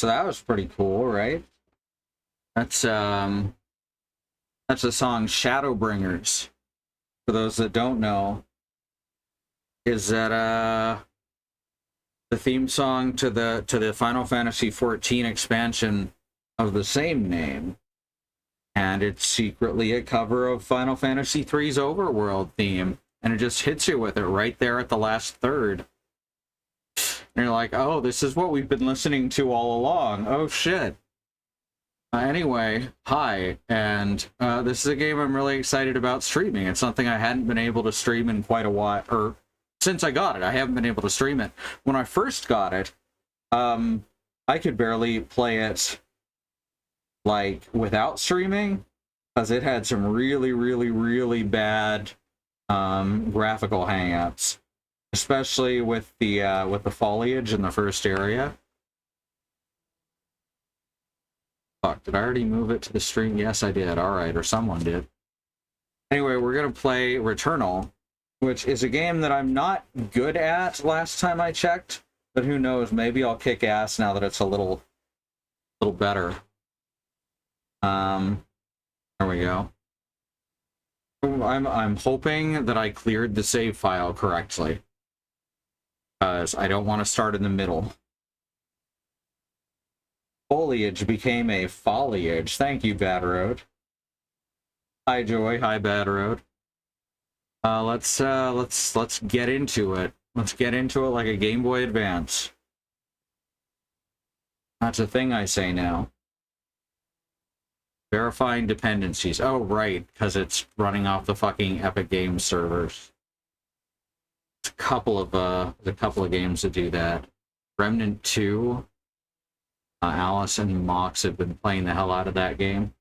So that was pretty cool, right? That's the song Shadowbringers. For those that don't know, is that the theme song to the Final Fantasy XIV expansion of the same name. And it's secretly a cover of Final Fantasy III's Overworld theme. And it just hits you with it right there at the last third. And you're like, oh, this is what we've been listening to all along. Oh, shit. Anyway, hi. And this is a game I'm really excited about streaming. It's something I hadn't been able to stream in quite a while. Or since I got it, I haven't been able to stream it. When I first got it, I could barely play it like without streaming, because it had some really, really, really bad graphical hangups, especially with the foliage in the first area. Fuck, did I already move it to the stream? Yes, I did. All right, or someone did. Anyway, we're gonna play Returnal, which is a game that I'm not good at last time I checked, but who knows? Maybe I'll kick ass now that it's a little better. There we go. I'm hoping that I cleared the save file correctly, because I don't want to start in the middle. Foliage became a foliage. Thank you, Bad Road. Hi, Joy. Hi, Bad Road. Let's get into it. Let's get into it like a Game Boy Advance. That's a thing I say now. Verifying dependencies. Oh, right, because it's running off the fucking Epic Games servers. There's a couple of games that do that. Remnant 2. Alice and Mox have been playing the hell out of that game.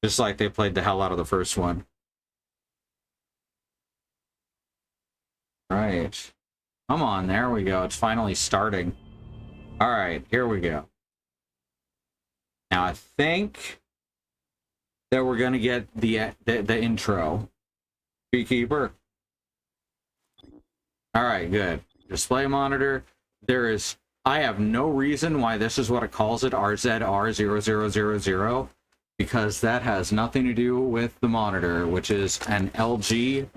Just like they played the hell out of the first one. Right. Come on, there we go. It's finally starting. Alright, here we go. Now I think that we're gonna get the intro. Beekeeper. Alright, good. Display monitor. I have no reason why this is what it calls it, RZR0000, because that has nothing to do with the monitor, which is an LG.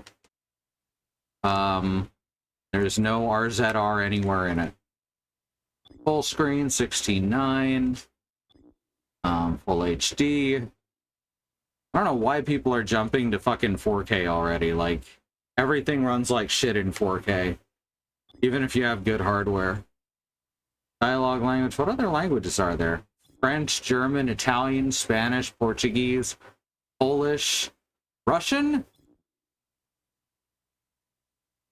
There's no RZR anywhere in it. Full screen, 16:9. Full HD. I don't know why people are jumping to fucking 4K already. Like, everything runs like shit in 4K, even if you have good hardware. Dialogue language. What other languages are there? French, German, Italian, Spanish, Portuguese, Polish, Russian?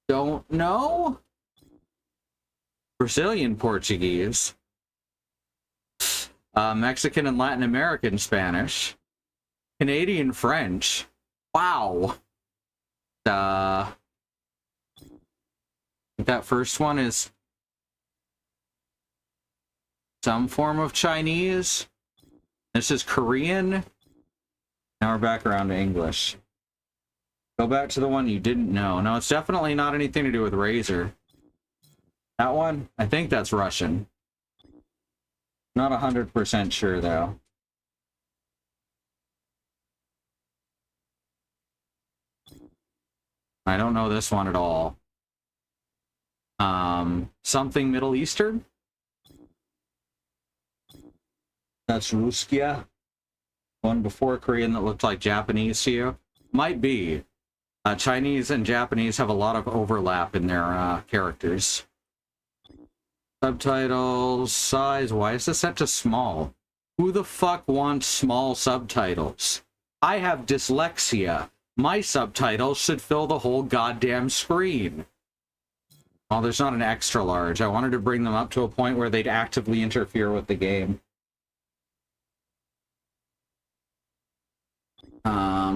Don't know. Brazilian Portuguese. Mexican and Latin American Spanish. Canadian French. Wow. I think that first one is some form of Chinese. This is Korean. Now we're back around to English. Go back to the one you didn't know. No, it's definitely not anything to do with Razer. That one? I think that's Russian. Not 100% sure, though. I don't know this one at all. Something Middle Eastern? That's Ruskia. One before Korean that looked like Japanese to you? Might be. Chinese and Japanese have a lot of overlap in their characters. Subtitles, size, why is this set to small? Who the fuck wants small subtitles? I have dyslexia. My subtitles should fill the whole goddamn screen. Oh, there's not an extra large. I wanted to bring them up to a point where they'd actively interfere with the game.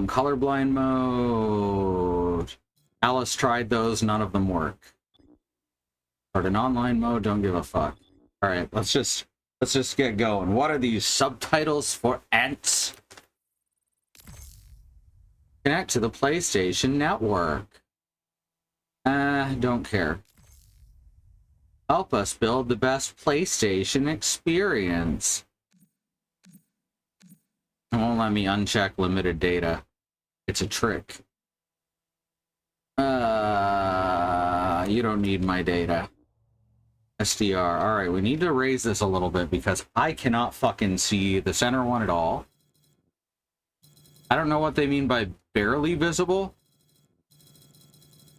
Colorblind mode. Alice tried those, none of them work. Start an online mode, don't give a fuck. Alright, let's just get going. What are these subtitles for ants? Connect to the PlayStation Network. Don't care. Help us build the best PlayStation experience. It won't let me uncheck limited data. It's a trick. You don't need my data. SDR. Alright, we need to raise this a little bit because I cannot fucking see the center one at all. I don't know what they mean by barely visible,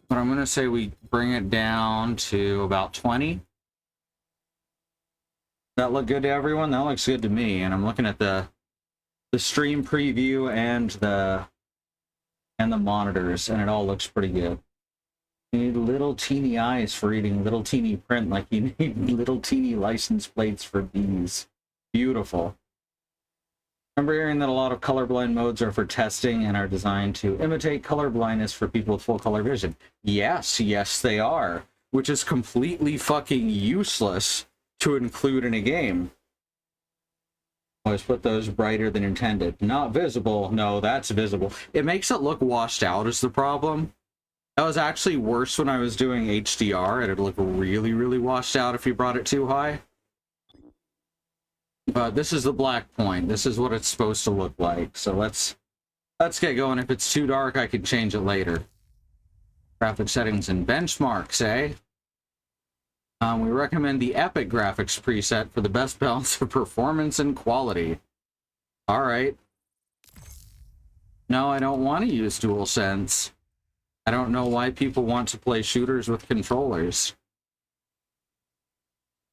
but I'm gonna say we bring it down to about 20. That look good to everyone? That looks good to me, and I'm looking at the stream preview and the monitors, and it all looks pretty good. You need little teeny eyes for reading little teeny print, like you need little teeny license plates for these. Beautiful. Remember hearing that a lot of colorblind modes are for testing and are designed to imitate colorblindness for people with full color vision? Yes, yes they are. Which is completely fucking useless to include in a game. Always put those brighter than intended. Not visible. No, that's visible. It makes it look washed out is the problem. That was actually worse when I was doing HDR. It'd look really, really washed out if you brought it too high. But this is the black point. This is what it's supposed to look like. So let's get going. If it's too dark, I can change it later. Graphic settings and benchmarks, eh? We recommend the Epic Graphics preset for the best balance of performance and quality. Alright. No, I don't want to use DualSense. I don't know why people want to play shooters with controllers.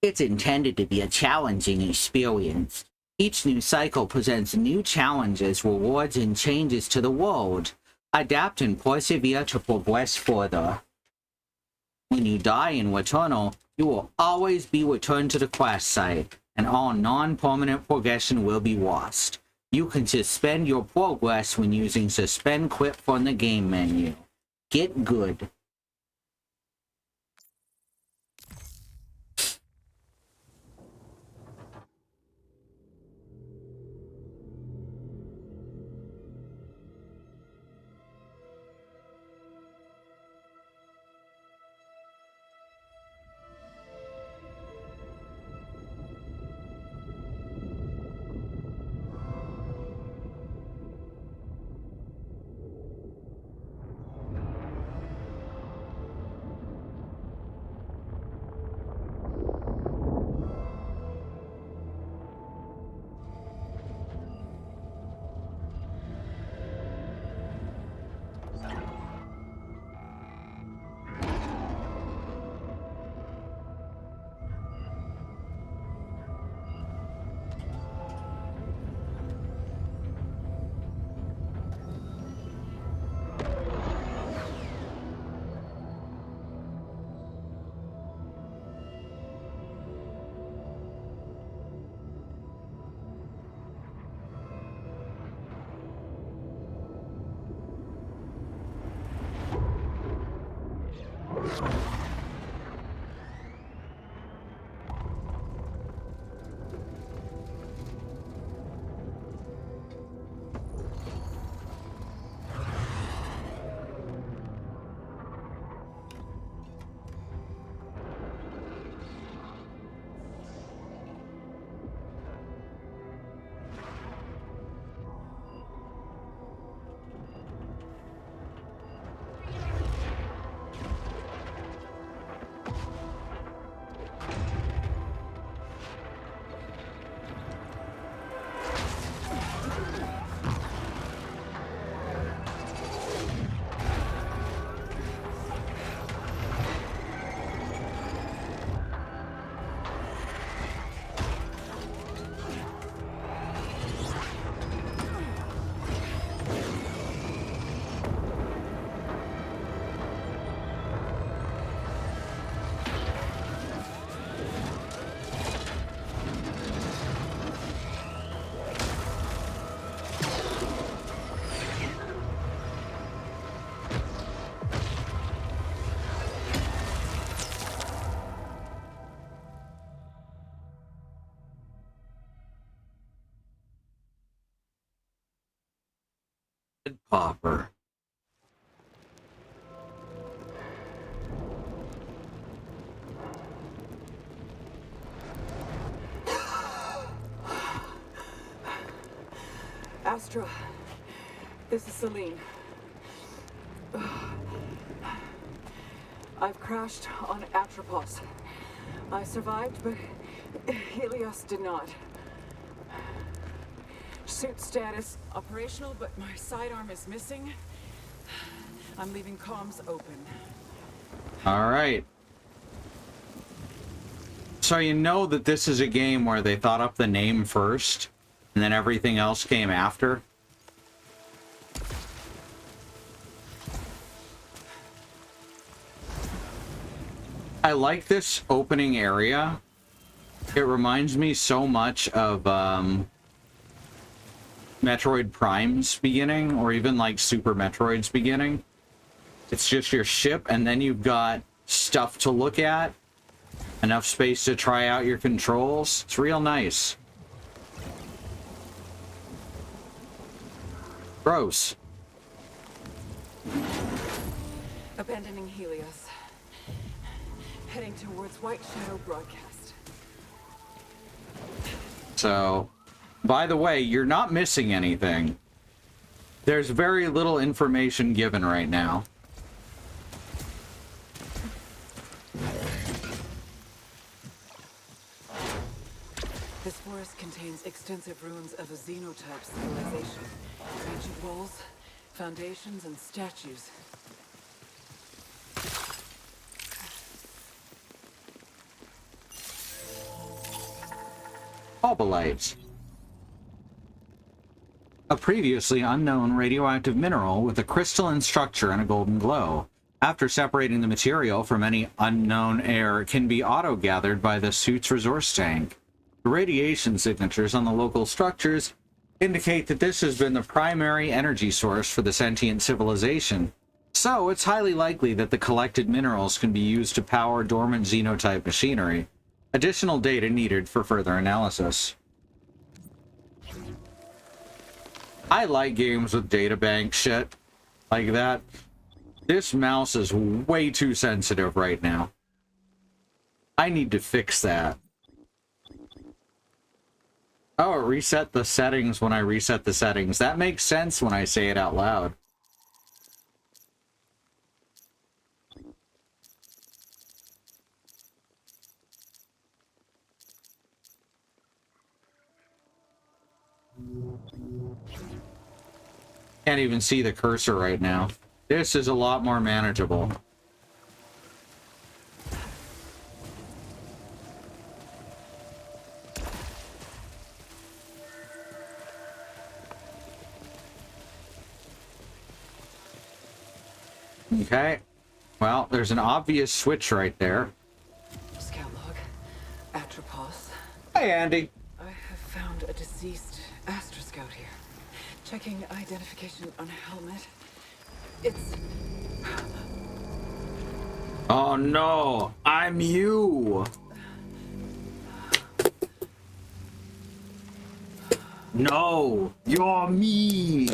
It's intended to be a challenging experience. Each new cycle presents new challenges, rewards, and changes to the world. Adapt and persevere to progress further. When you die in Returnal, you will always be returned to the crash site, and all non-permanent progression will be lost. You can suspend your progress when using Suspend Quit from the game menu. Get good. Popper. Astra. This is Celine. I've crashed on Atropos. I survived, but Helios did not. Suit status operational, but my sidearm is missing. I'm leaving comms open. All right. So you know that this is a game where they thought up the name first, and then everything else came after? I like this opening area. It reminds me so much of Metroid Prime's beginning, or even like Super Metroid's beginning. It's just your ship, and then you've got stuff to look at, enough space to try out your controls. It's real nice. Gross. Abandoning Helios. Heading towards White Shadow Broadcast. So, by the way, you're not missing anything. There's very little information given right now. This forest contains extensive ruins of a xenotype civilization. Ancient walls, foundations, and statues. Obolite. A previously unknown radioactive mineral with a crystalline structure and a golden glow. After separating the material from any unknown air, it can be auto-gathered by the suit's resource tank. The radiation signatures on the local structures indicate that this has been the primary energy source for the sentient civilization. So, it's highly likely that the collected minerals can be used to power dormant xenotype machinery. Additional data needed for further analysis. I like games with databank shit like that. This mouse is way too sensitive right now. I need to fix that. Oh, it reset the settings when I reset the settings. That makes sense when I say it out loud. Can't even see the cursor right now. This is a lot more manageable. Okay. Well, there's an obvious switch right there. Scout log. Atropos. Hey, Andy. I have found a deceased Astra Scout here. Checking identification on a helmet. It's... Oh no, I'm you. No, you're me.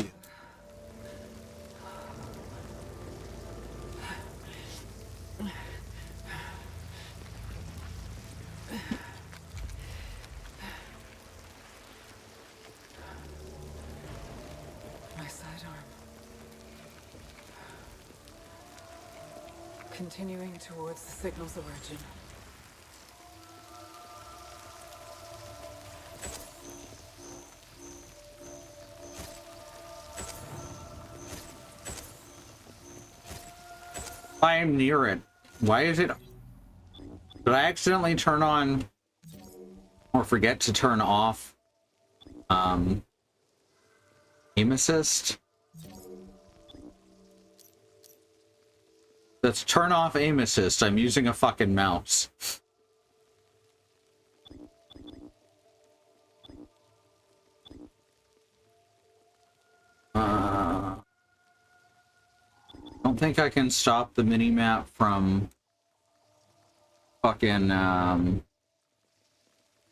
Continuing towards the signal's origin. I am near it. Why is it... Did I accidentally turn on... or forget to turn off... aim assist? Let's turn off aim assist. I'm using a fucking mouse. Don't think I can stop the mini-map from fucking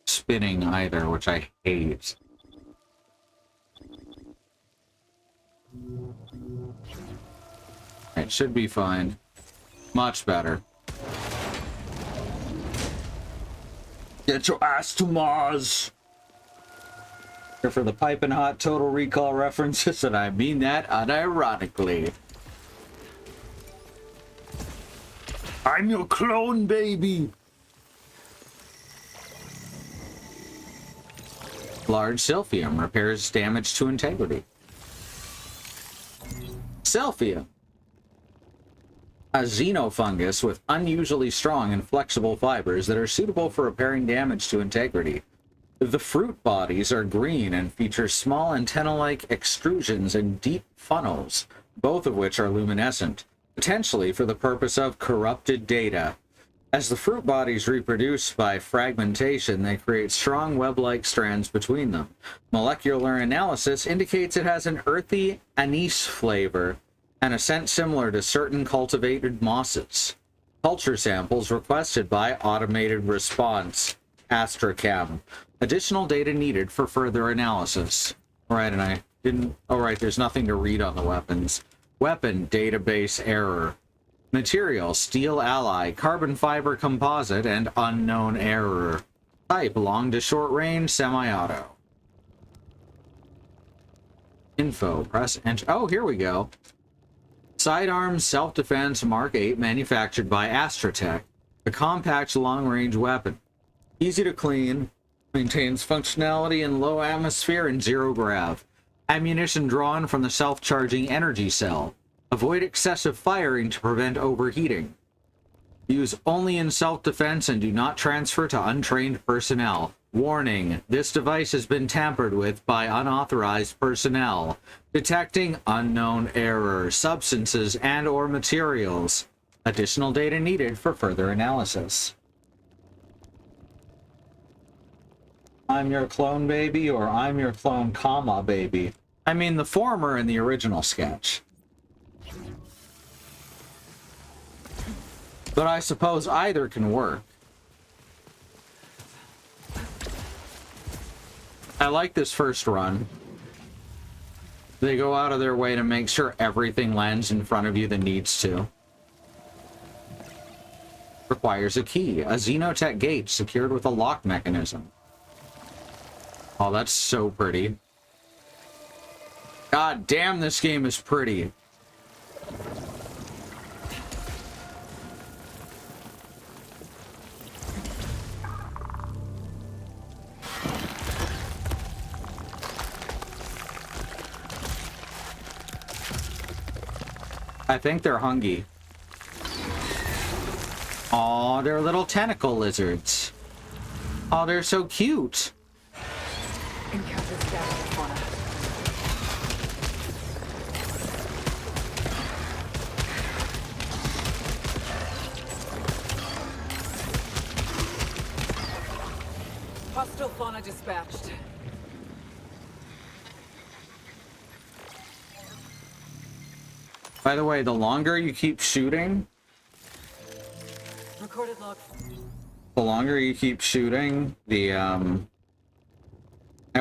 spinning either, which I hate. It should be fine. Much better. Get your ass to Mars! Here for the piping hot Total Recall references, and I mean that unironically. I'm your clone, baby! Large Silphium repairs damage to integrity. Silphium. A xenofungus with unusually strong and flexible fibers that are suitable for repairing damage to integrity. The fruit bodies are green and feature small antenna-like extrusions and deep funnels, both of which are luminescent, potentially for the purpose of corrupted data. As the fruit bodies reproduce by fragmentation, they create strong web-like strands between them. Molecular analysis indicates it has an earthy anise flavor and a scent similar to certain cultivated mosses. Culture samples requested by Automated Response, Astracam. Additional data needed for further analysis. Alright, and I didn't... Alright, there's nothing to read on the weapons. Weapon database error. Material, steel alloy, carbon fiber composite, and unknown error. Type, long to short range, semi-auto. Info, press enter. Oh, here we go. Sidearm self-defense Mark 8 manufactured by Astratech. A compact long-range weapon. Easy to clean. Maintains functionality in low atmosphere and zero grav. Ammunition drawn from the self-charging energy cell. Avoid excessive firing to prevent overheating. Use only in self-defense and do not transfer to untrained personnel. Warning, this device has been tampered with by unauthorized personnel. Detecting unknown error, substances and or materials. Additional data needed for further analysis. I'm your clone baby, or I'm your clone comma baby. I mean the former in the original sketch. But I suppose either can work. I like this first run. They go out of their way to make sure everything lands in front of you that needs to. Requires a key. A Xenotech gate secured with a lock mechanism. Oh, that's so pretty. God damn, this game is pretty. I think they're hungry. Aw, they're little tentacle lizards. Oh, they're so cute. Encountered static fauna. Hostile fauna dispatched. By the way, the longer you keep shooting, Recorded log. the longer you keep shooting, and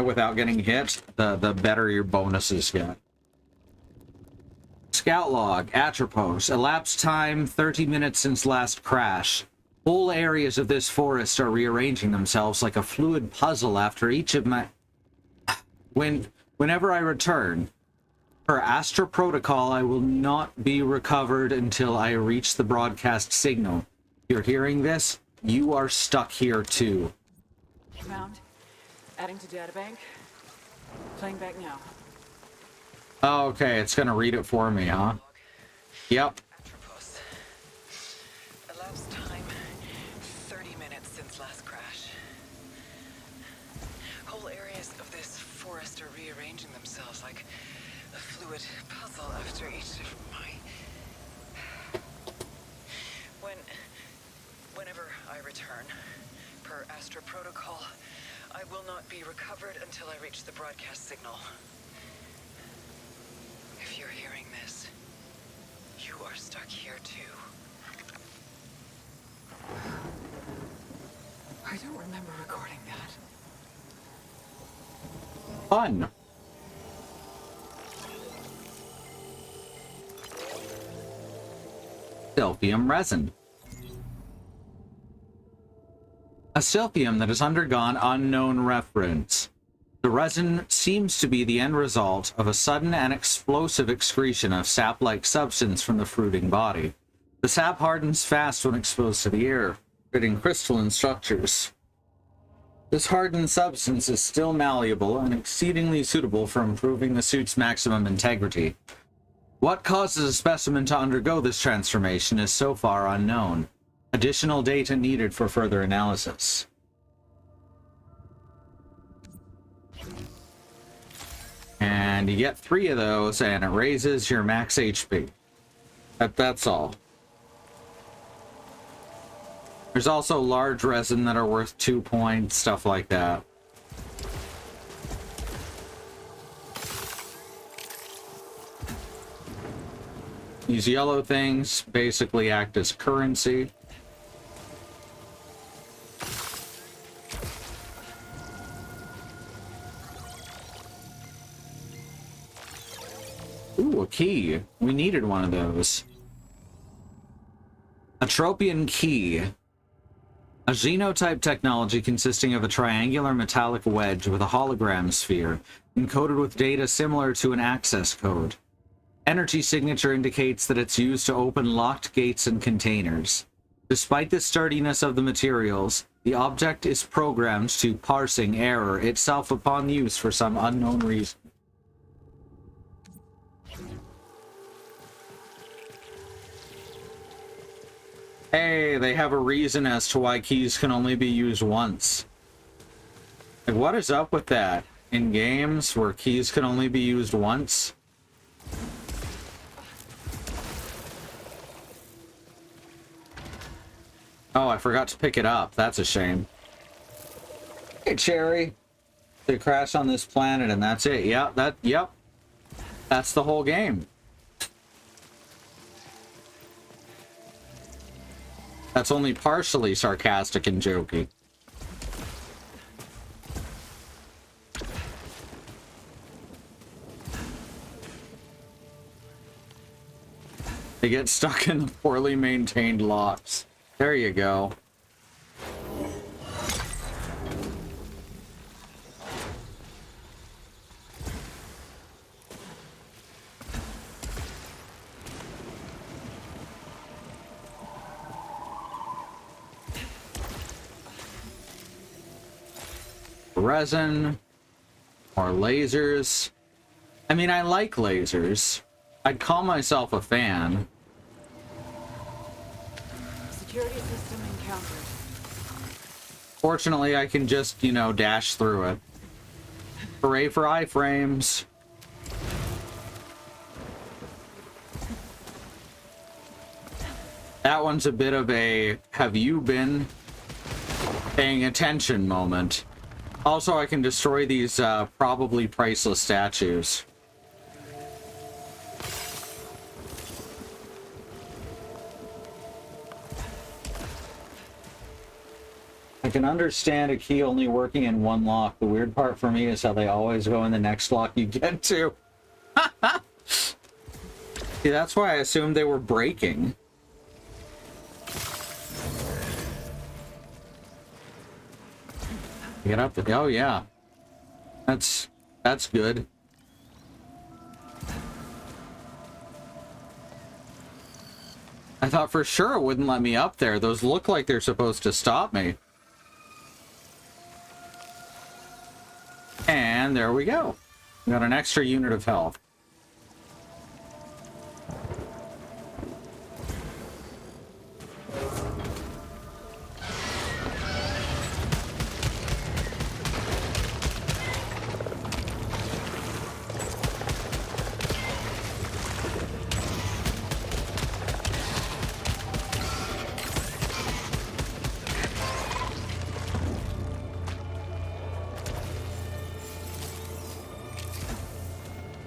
without getting hit, the better your bonuses get. Scout log, Atropos. Elapsed time, 30 minutes since last crash. Whole areas of this forest are rearranging themselves like a fluid puzzle after each of my... Whenever I return, per Astra Protocol, I will not be recovered until I reach the broadcast signal. You're hearing this? You are stuck here too. Found. Adding to databank. Playing back now. Oh, okay, it's gonna read it for me, huh? Yep. Atropos. Elapsed time, 30 minutes since last crash. Whole areas of this forest are rearranging themselves like a fluid puzzle after each of my... Whenever I return, per Astra Protocol, I will not be recovered until I reach the broadcast signal. If you're hearing this, you are stuck here too. I don't remember recording that. Fun. Silphium resin. A silphium that has undergone unknown reference. The resin seems to be the end result of a sudden and explosive excretion of sap-like substance from the fruiting body. The sap hardens fast when exposed to the air, creating crystalline structures. This hardened substance is still malleable and exceedingly suitable for improving the suit's maximum integrity. What causes a specimen to undergo this transformation is so far unknown. Additional data needed for further analysis. And you get 3 of those, and it raises your max HP. That's all. There's also large resin that are worth 2 points, stuff like that. These yellow things basically act as currency. Ooh, a key. We needed one of those. A tropian key. A genotype technology consisting of a triangular metallic wedge with a hologram sphere, encoded with data similar to an access code. Energy signature indicates that it's used to open locked gates and containers. Despite the sturdiness of the materials, the object is programmed to parsing error itself upon use for some unknown reason. Hey, they have a reason as to why keys can only be used once. Like, what is up with that? In games where keys can only be used once? Oh, I forgot to pick it up. That's a shame. Hey, Cherry. They crash on this planet and that's it. Yep. That's the whole game. That's only partially sarcastic and jokey. They get stuck in the poorly maintained locks. There you go. Resin. More lasers. I mean, I like lasers. I'd call myself a fan. Security system encountered. Fortunately, I can just, you know, dash through it. Hooray for iframes. That one's a bit of a have you been paying attention moment. Also, I can destroy these probably priceless statues. I can understand a key only working in one lock. The weird part for me is how they always go in the next lock you get to. See, that's why I assumed they were breaking. Get up there. Oh, yeah. That's good. I thought for sure it wouldn't let me up there. Those look like they're supposed to stop me. And there we go. We got an extra unit of health.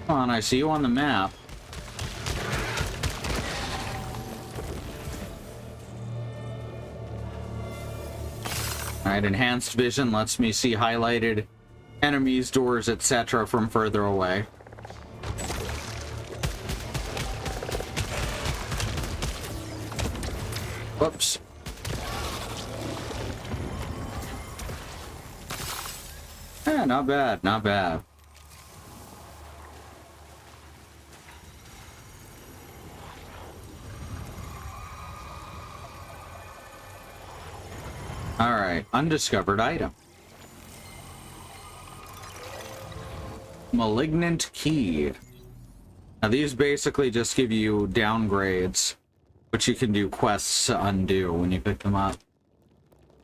Come on, I see you on the map. Alright, enhanced vision lets me see highlighted enemies, doors, etc. from further away. Whoops. Yeah, not bad, not bad. All right, undiscovered item. Malignant key. Now these basically just give you downgrades, which you can do quests to undo when you pick them up.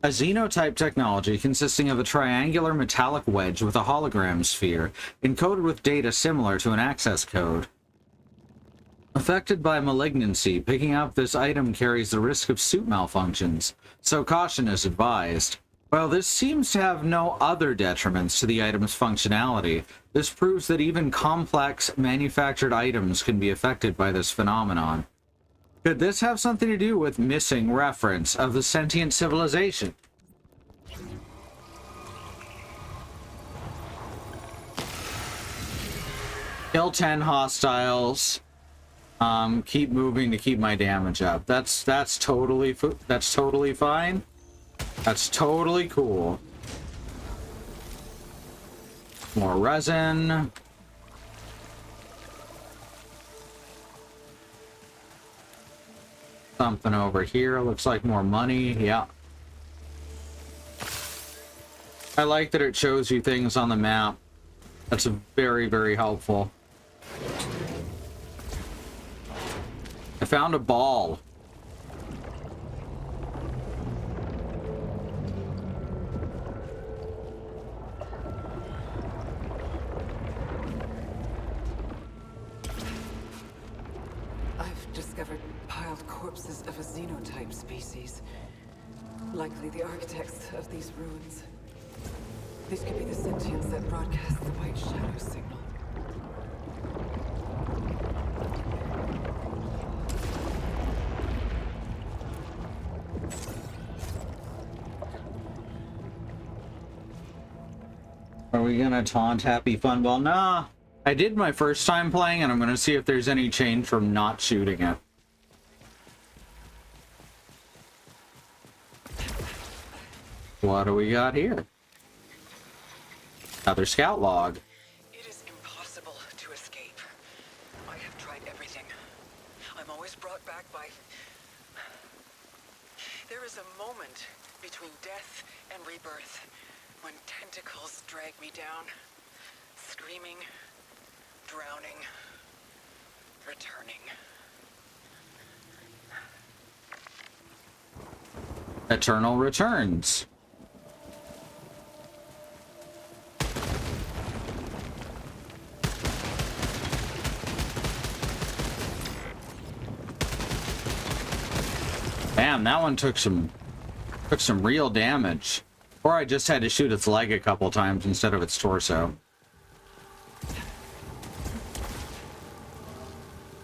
A xenotype technology consisting of a triangular metallic wedge with a hologram sphere, encoded with data similar to an access code. Affected by malignancy, picking up this item carries the risk of suit malfunctions, so caution is advised. While this seems to have no other detriments to the item's functionality, this proves that even complex, manufactured items can be affected by this phenomenon. Could this have something to do with missing reference of the sentient civilization? Kill 10 hostiles. Keep moving to keep my damage up. That's totally fine. That's totally cool. More resin. Something over here. Looks like more money. Yeah. I like that it shows you things on the map. That's very, very helpful. I found a ball. I've discovered piled corpses of a xenotype species. Likely the architects of these ruins. These could be the sentients that broadcast the white shadow signal. Are we gonna taunt Happy Funball? Nah. I did my first time playing, and I'm gonna see if there's any change from not shooting it. What do we got here? Another scout log. It is impossible to escape. I have tried everything. I'm always brought back by... There is a moment between death and rebirth when tentacles drag me down, screaming, drowning, returning. Eternal returns. Damn, that one took some real damage. Or I just had to shoot its leg a couple times instead of its torso.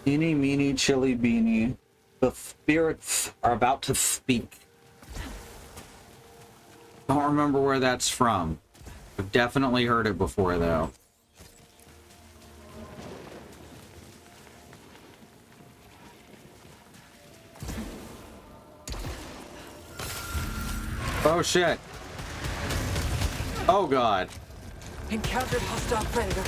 Eeny, meeny, chili beanie. The spirits are about to speak. Don't remember where that's from. I've definitely heard it before, though. Oh, shit. Oh, God. Encountered hostile predator.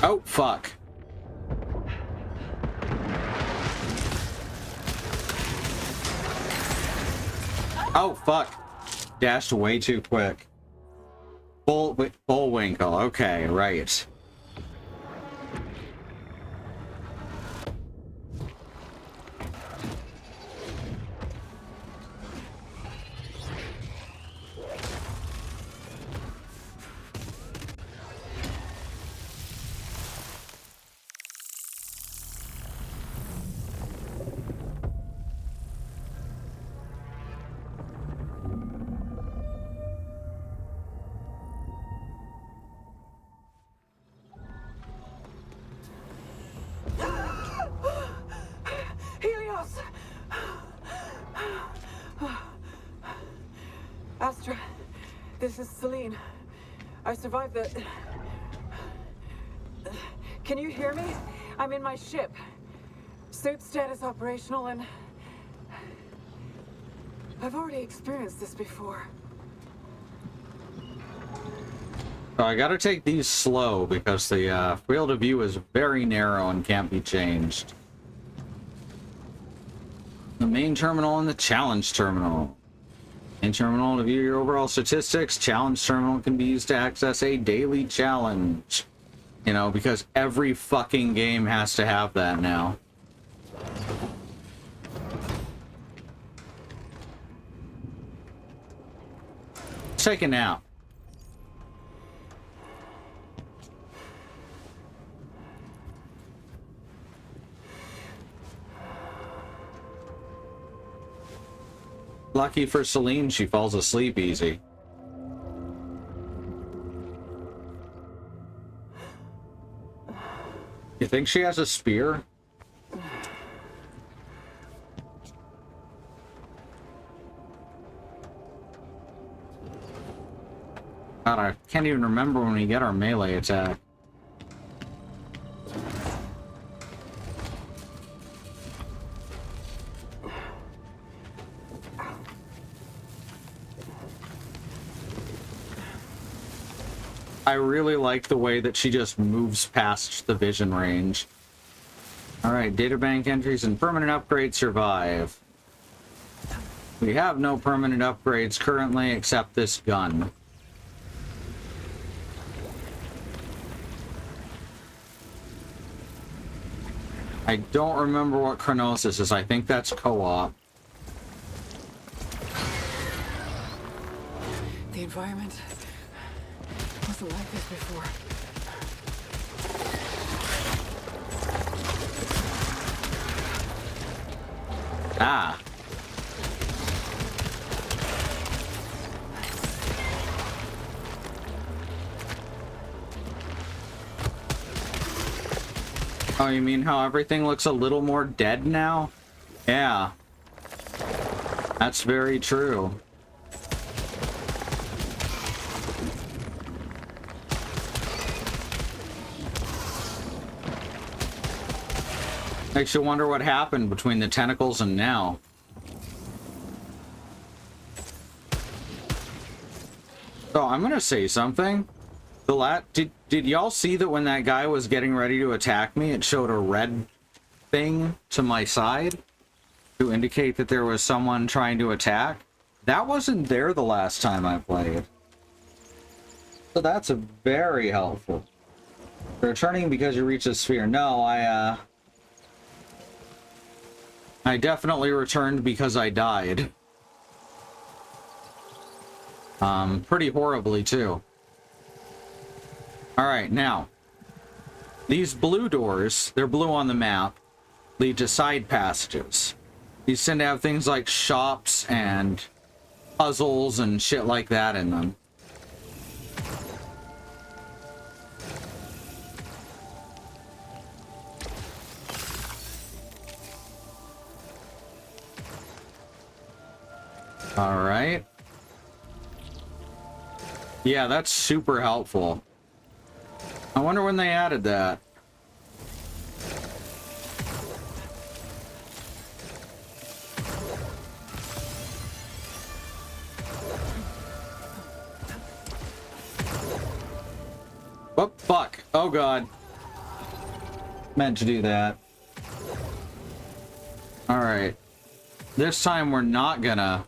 Oh, fuck. Oh, fuck. Dashed way too quick. Bullwinkle. Okay, right. Helios! Astra, this is Celine. I survived the... Can you hear me? I'm in my ship. Suit status operational and... I've already experienced this before. So I gotta take these slow because the field of view is very narrow and can't be changed. The main terminal and the challenge terminal. Main terminal to view your overall statistics. Challenge terminal can be used to access a daily challenge. You know, because every fucking game has to have that now. Let's take a nap. Lucky for Celine, she falls asleep easy. You think she has a spear? God, I can't even remember when we get our melee attack. I really like the way that she just moves past the vision range. Alright, databank entries and permanent upgrades survive. We have no permanent upgrades currently except this gun. I don't remember what Chronosis is. I think that's co-op. The environment wasn't like this before. Ah. Oh, you mean how everything looks a little more dead now? Yeah. That's very true. Makes you wonder what happened between the tentacles and now. So I'm gonna say something. Did y'all see that when that guy was getting ready to attack me, it showed a red thing to my side to indicate that there was someone trying to attack? That wasn't there the last time I played. So that's a very helpful. Returning because you reach a sphere. No, I definitely returned because I died. Pretty horribly too. Alright, now. These blue doors, they're blue on the map, lead to side passages. These tend to have things like shops and puzzles and shit like that in them. Alright. Yeah, that's super helpful. I wonder when they added that. Oh, fuck. Oh, God. Meant to do that. Alright. This time we're not gonna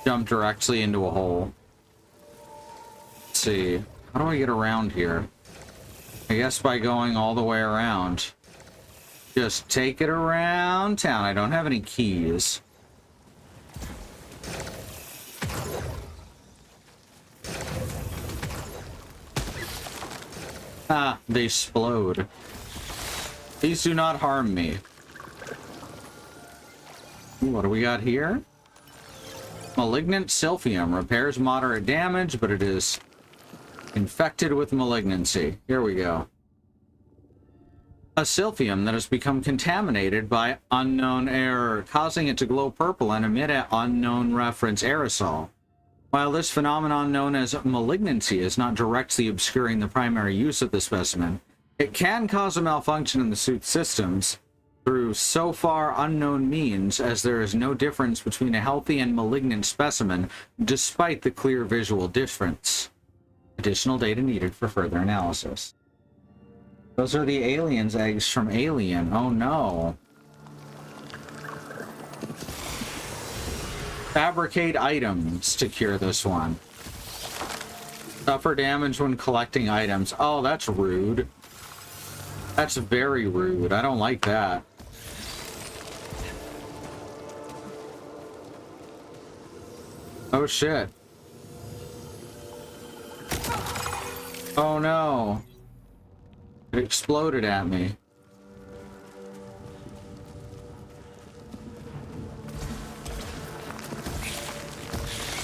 jump directly into a hole. Let's see. How do I get around here? I guess by going all the way around. Just take it around town. I don't have any keys. Ah, they explode. These do not harm me. Ooh, what do we got here? Malignant Silphium. Repairs moderate damage, but it is infected with malignancy. Here we go. A Silphium that has become contaminated by unknown error, causing it to glow purple and emit an unknown reference aerosol. While this phenomenon known as malignancy is not directly obscuring the primary use of the specimen, it can cause a malfunction in the suit's systems, through so far unknown means, as there is no difference between a healthy and malignant specimen, despite the clear visual difference. Additional data needed for further analysis. Those are the aliens' eggs from Alien. Oh no. Fabricate items to cure this one. Suffer damage when collecting items. Oh, that's rude. That's very rude. I don't like that. Oh shit. Oh no. It exploded at me.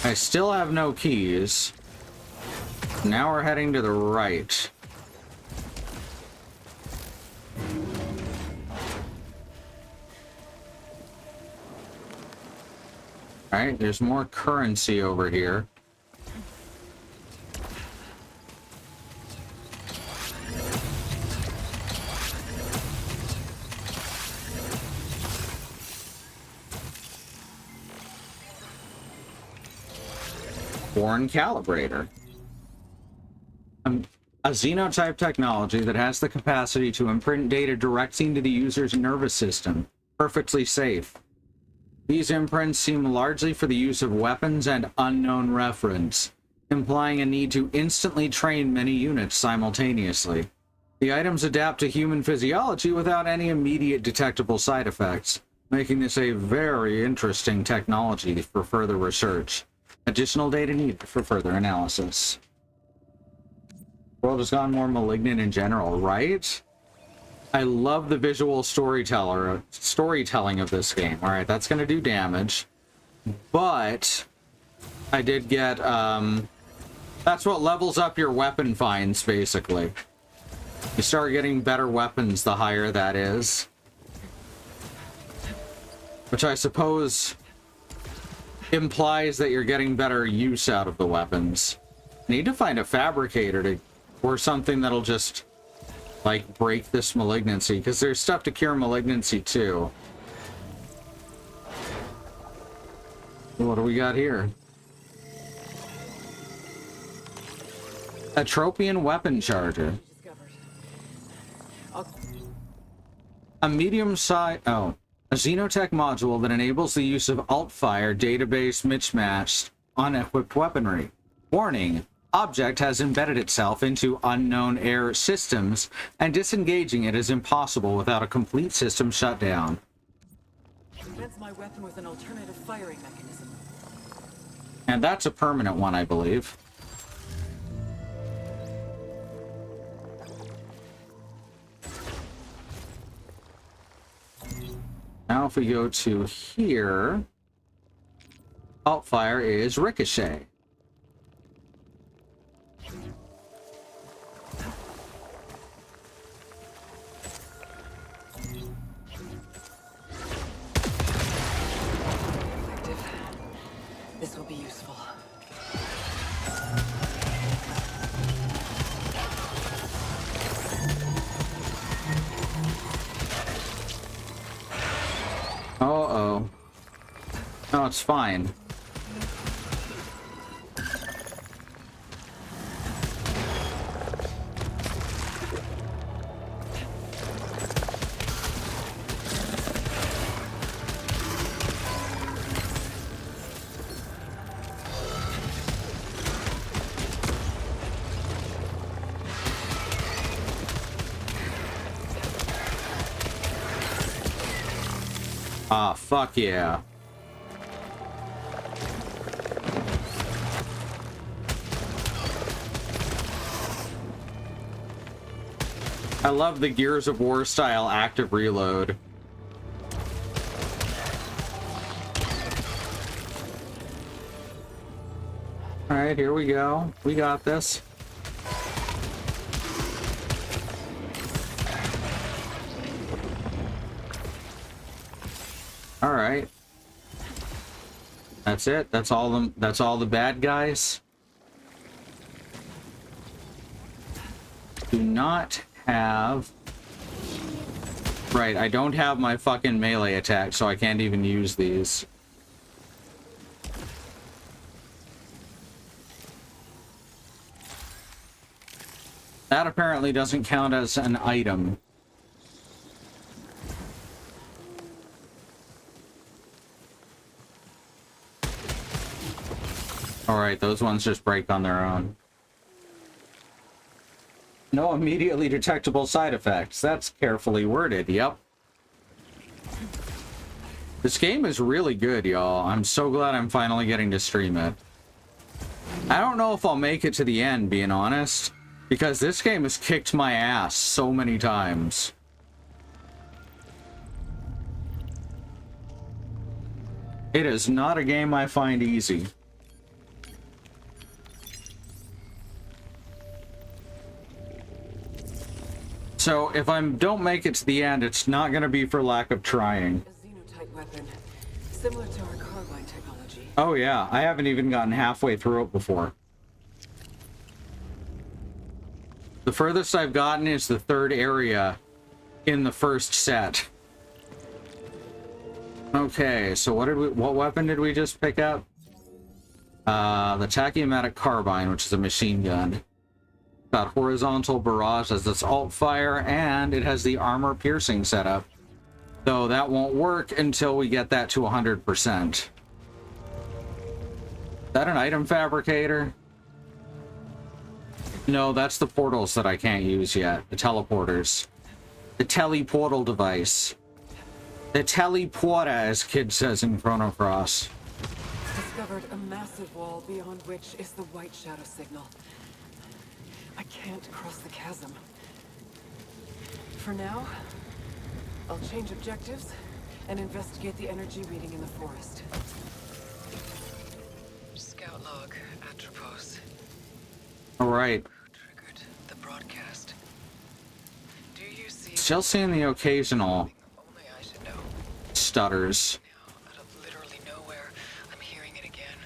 I still have no keys. Now we're heading to the right. Alright, there's more currency over here. Foreign calibrator. A xenotype technology that has the capacity to imprint data directing to the user's nervous system. Perfectly safe. These imprints seem largely for the use of weapons and unknown reference, implying a need to instantly train many units simultaneously. The items adapt to human physiology without any immediate detectable side effects, making this a very interesting technology for further research. Additional data needed for further analysis. The world has gone more malignant in general, right? I love the visual storytelling of this game. All right, that's going to do damage. But I did get, that's what levels up your weapon finds, basically. You start getting better weapons the higher that is. Which I suppose implies that you're getting better use out of the weapons. I need to find a fabricator to, or something that'll just, like, break this malignancy, because there's stuff to cure malignancy too. What do we got here? A tropian weapon charger. A medium-sized... Oh. A xenotech module that enables the use of alt-fire database mismatched unequipped weaponry. Warning. Object has embedded itself into unknown air systems, and disengaging it is impossible without a complete system shutdown. Prevents my weapon with an alternative firing mechanism. And that's a permanent one, I believe. Now if we go to here, alt-fire is ricochet. Effective. This will be useful. Uh-oh. No, it's fine. Ah, fuck yeah. I love the Gears of War style active reload. Alright, here we go. We got this. All right. That's it. That's all the bad guys. Do not have Right, I don't have my fucking melee attack, so I can't even use these. That apparently doesn't count as an item. Alright, those ones just break on their own. No immediately detectable side effects. That's carefully worded, yep. This game is really good, y'all. I'm so glad I'm finally getting to stream it. I don't know if I'll make it to the end, being honest, because this game has kicked my ass so many times. It is not a game I find easy. So if I don't make it to the end, it's not going to be for lack of trying. A xenotype weapon, similar to our carbine technology. Oh yeah, I haven't even gotten halfway through it before. The furthest I've gotten is the third area in the first set. Okay, so what weapon did we just pick up? The tachymatic carbine, which is a machine gun. Got horizontal barrage as its alt fire, and it has the armor piercing setup. Though that won't work until we get that to 100%. Is that an item fabricator? No, that's the portals that I can't use yet. The teleporters. The teleportal device. The teleporter, as Kid says in Chrono Cross. Discovered a massive wall beyond which is the white shadow signal. I can't cross the chasm. For now, I'll change objectives and investigate the energy reading in the forest. Scout log, Atropos. All right. Triggered the broadcast. Do you see? Still seeing the occasional Only I should know. stutters. Now, out of literally nowhere, I'm hearing it again.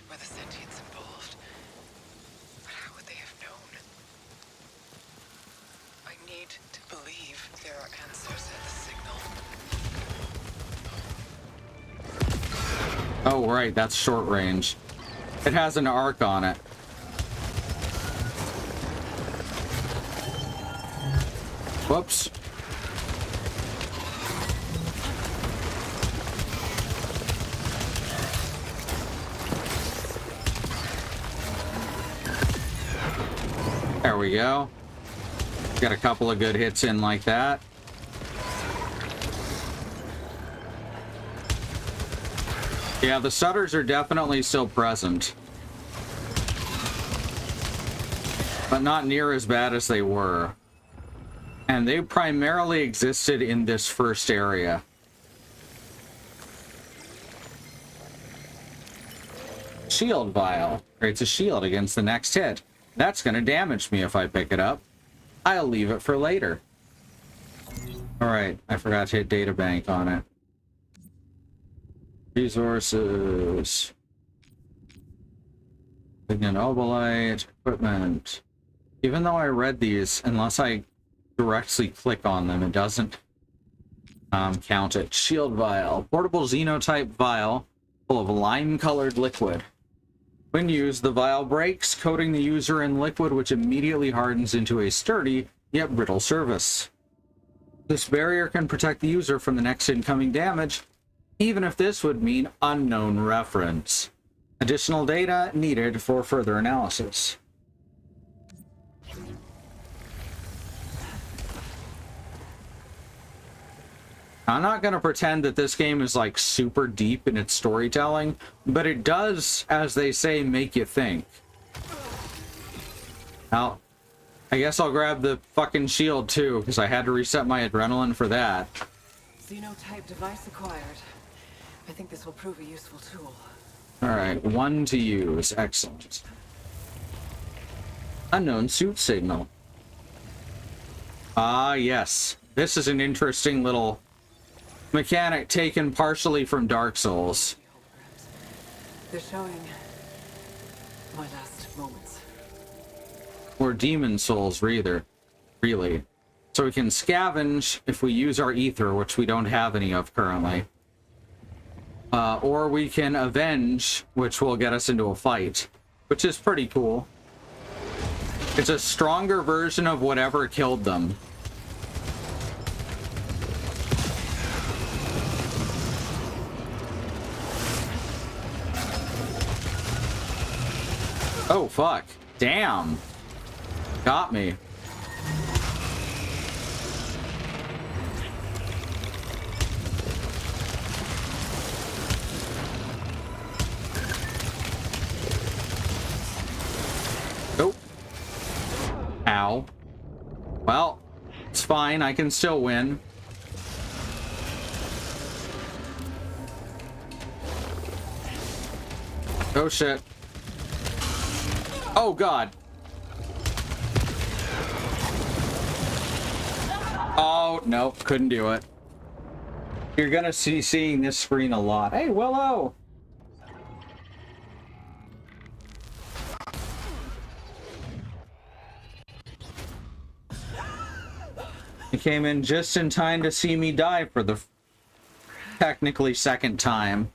Were the sentients involved? But how would they have known? I need to believe there are answers in the signal. Oh, right, that's short range. It has an arc on it. Whoops. There we go. Got a couple of good hits in like that. Yeah, the stutters are definitely still present. But not near as bad as they were. And they primarily existed in this first area. Shield vial. Creates a shield against the next hit. That's going to damage me if I pick it up. I'll leave it for later. Alright, I forgot to hit data bank on it. Resources. Signet Obolite. Equipment. Even though I read these, unless I directly click on them, it doesn't count it. Shield vial. Portable xenotype vial full of lime-colored liquid. When used, the vial breaks, coating the user in liquid, which immediately hardens into a sturdy, yet brittle surface. This barrier can protect the user from the next incoming damage, even if this would mean unknown reference. Additional data needed for further analysis. I'm not going to pretend that this game is like super deep in its storytelling, but it does, as they say, make you think. Now, I guess I'll grab the fucking shield too, because I had to reset my adrenaline for that. Xenotype device acquired. I think this will prove a useful tool. Alright, one to use. Excellent. Unknown suit signal. Ah, yes. This is an interesting little mechanic taken partially from Dark Souls. They're showing my last moments. Or Demon Souls, really. So we can scavenge if we use our ether, which we don't have any of currently. Or we can avenge, which will get us into a fight, which is pretty cool. It's a stronger version of whatever killed them. Oh, fuck. Damn. Got me. Oh. Ow. Well, it's fine. I can still win. Oh, shit. Oh, God. Oh, nope. Couldn't do it. You're gonna see seeing this screen a lot. Hey, Willow! You came in just in time to see me die for the technically second time.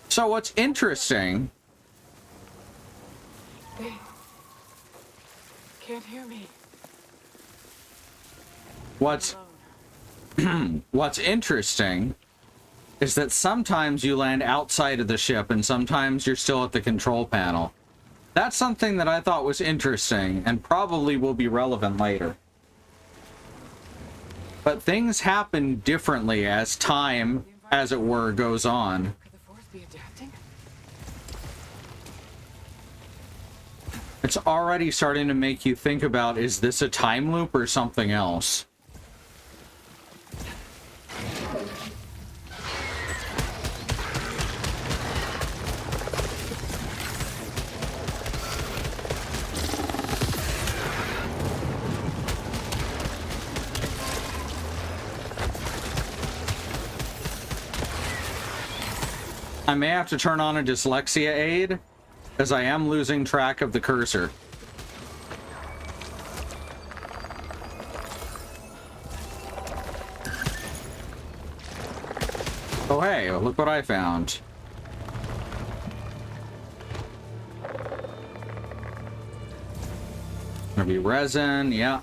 So what's interesting... They can't hear me. What's interesting is that sometimes you land outside of the ship and sometimes you're still at the control panel. That's something that I thought was interesting and probably will be relevant later. But things happen differently as time, as it were, goes on. Could the Force be adapting? It's already starting to make you think about, is this a time loop or something else? I may have to turn on a dyslexia aid, as I am losing track of the cursor. Oh hey, look what I found. Gonna be resin, yeah.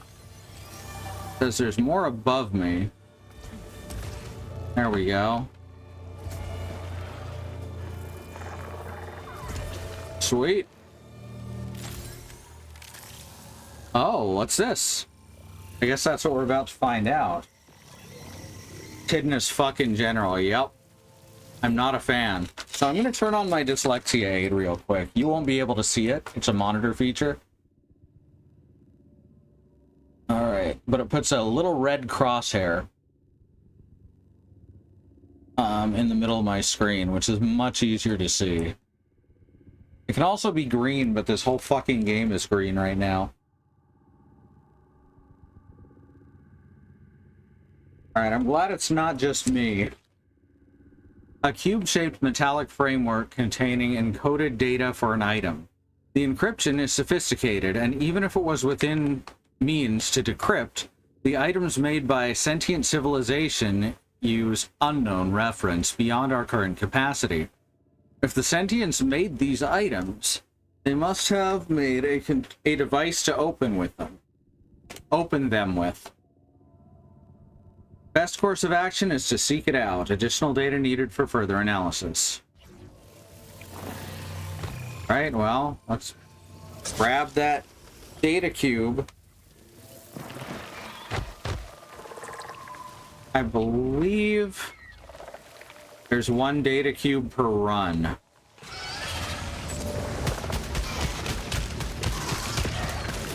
Says there's more above me. There we go. Sweet. Oh, what's this? I guess that's what we're about to find out. Hidden as fuck in general, yep. I'm not a fan. So I'm gonna turn on my dyslexia aid real quick. You won't be able to see it. It's a monitor feature. Alright, but it puts a little red crosshair in the middle of my screen, which is much easier to see. It can also be green, but this whole fucking game is green right now. Alright, I'm glad it's not just me. A cube-shaped metallic framework containing encoded data for an item. The encryption is sophisticated, and even if it was within means to decrypt, the items made by sentient civilization use unknown reference beyond our current capacity. If the sentients made these items, they must have made a device to open them with. Best course of action is to seek it out. Additional data needed for further analysis. Alright, well, let's grab that data cube. I believe there's one data cube per run.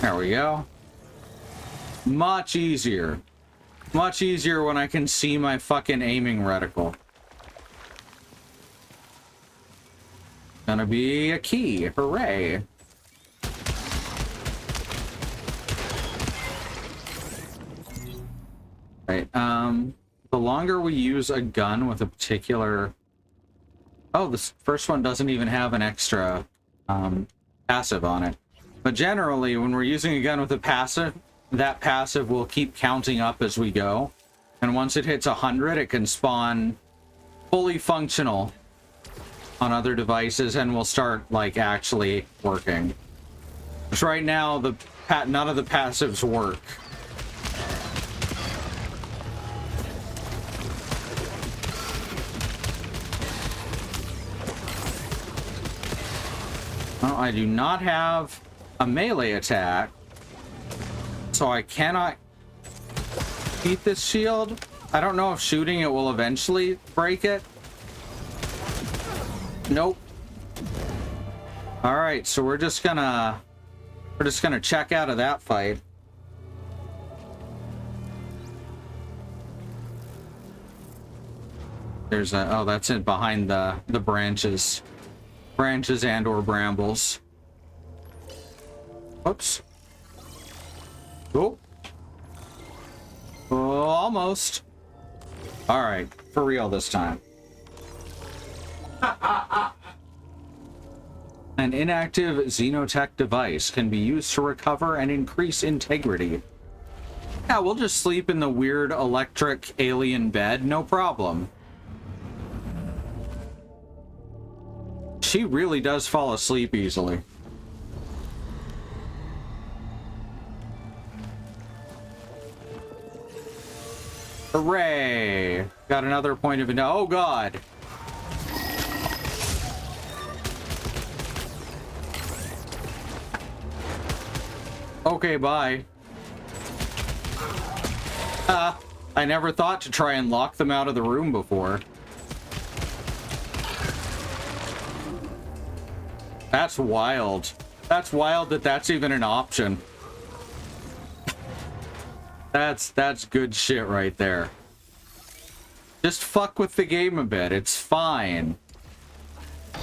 There we go. Much easier. Much easier when I can see my fucking aiming reticle. Gonna be a key. Hooray. Right, the longer we use a gun with a particular... Oh, this first one doesn't even have an extra passive on it. But generally, when we're using a gun with a passive, that passive will keep counting up as we go. And once it hits 100, it can spawn fully functional on other devices and will start, like, actually working. Because right now, none of the passives work. Well, I do not have a melee attack, so I cannot beat this shield. I don't know if shooting it will eventually break it. Nope. All right, so we're just gonna check out of that fight. There's a, oh, that's it behind the branches and or brambles. Whoops. Oh. Oh, almost. All right, for real this time. An inactive xenotech device can be used to recover and increase integrity. Yeah, we'll just sleep in the weird electric alien bed, no problem. She really does fall asleep easily. Hooray! Got another point of... Oh, God! Okay, bye. I never thought to try and lock them out of the room before. That's wild. That's wild that that's even an option. That's good shit right there. Just fuck with the game a bit. It's fine.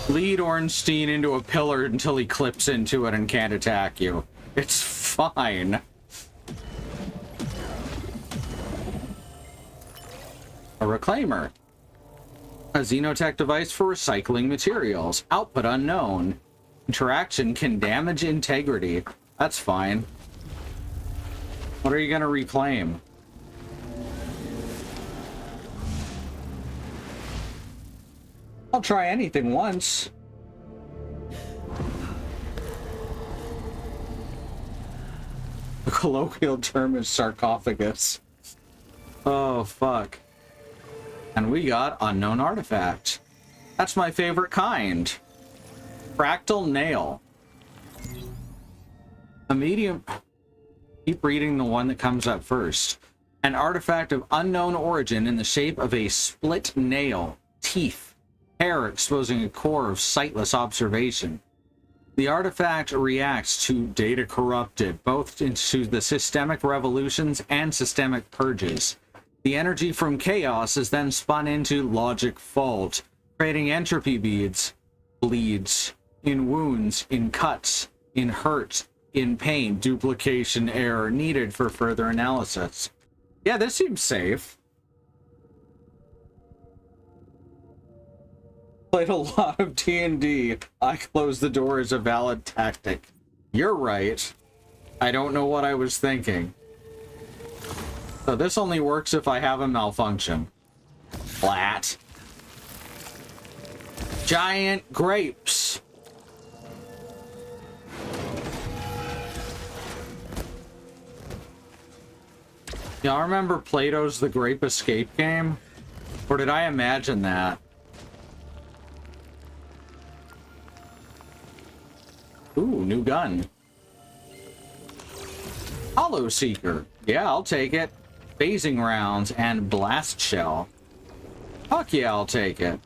Lead Ornstein into a pillar until he clips into it and can't attack you. It's fine. A reclaimer. A xenotech device for recycling materials. Output unknown. Interaction can damage integrity. That's fine. What are you gonna reclaim? I'll try anything once. The colloquial term is sarcophagus. Oh, fuck. And we got unknown artifact. That's my favorite kind. Fractal nail. A medium... Keep reading the one that comes up first. An artifact of unknown origin in the shape of a split nail. Teeth. Hair exposing a core of sightless observation. The artifact reacts to data corrupted, both into the systemic revolutions and systemic purges. The energy from chaos is then spun into logic fault, creating entropy bleeds, in wounds, in cuts, in hurt, in pain, duplication error needed for further analysis. Yeah, this seems safe. Played a lot of D&D. I closed the door as a valid tactic. You're right. I don't know what I was thinking. So this only works if I have a malfunction. Flat. Giant grapes. Y'all remember Plato's The Grape Escape game? Or did I imagine that? Ooh, new gun. Hollow Seeker. Yeah, I'll take it. Phasing rounds and blast shell. Fuck yeah, I'll take it.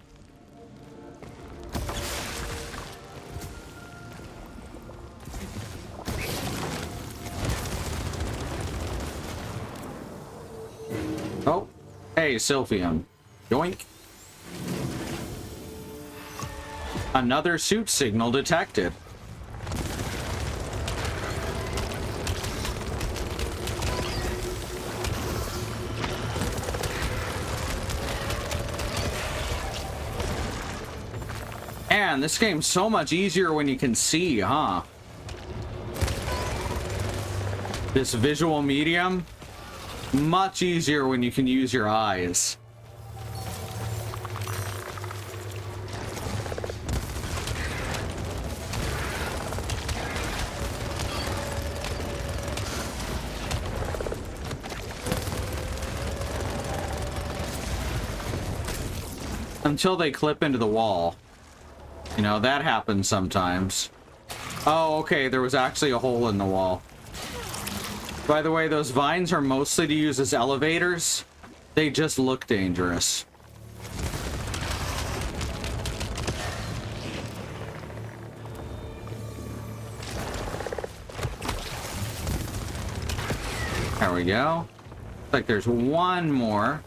Oh, hey, Sylphium. Yoink. Another suit signal detected. Man, this game's so much easier when you can see, huh? This visual medium, much easier when you can use your eyes. Until they clip into the wall. You know, that happens sometimes. Oh, okay, there was actually a hole in the wall. By the way, those vines are mostly to use as elevators. They just look dangerous. There we go. Looks like there's one more.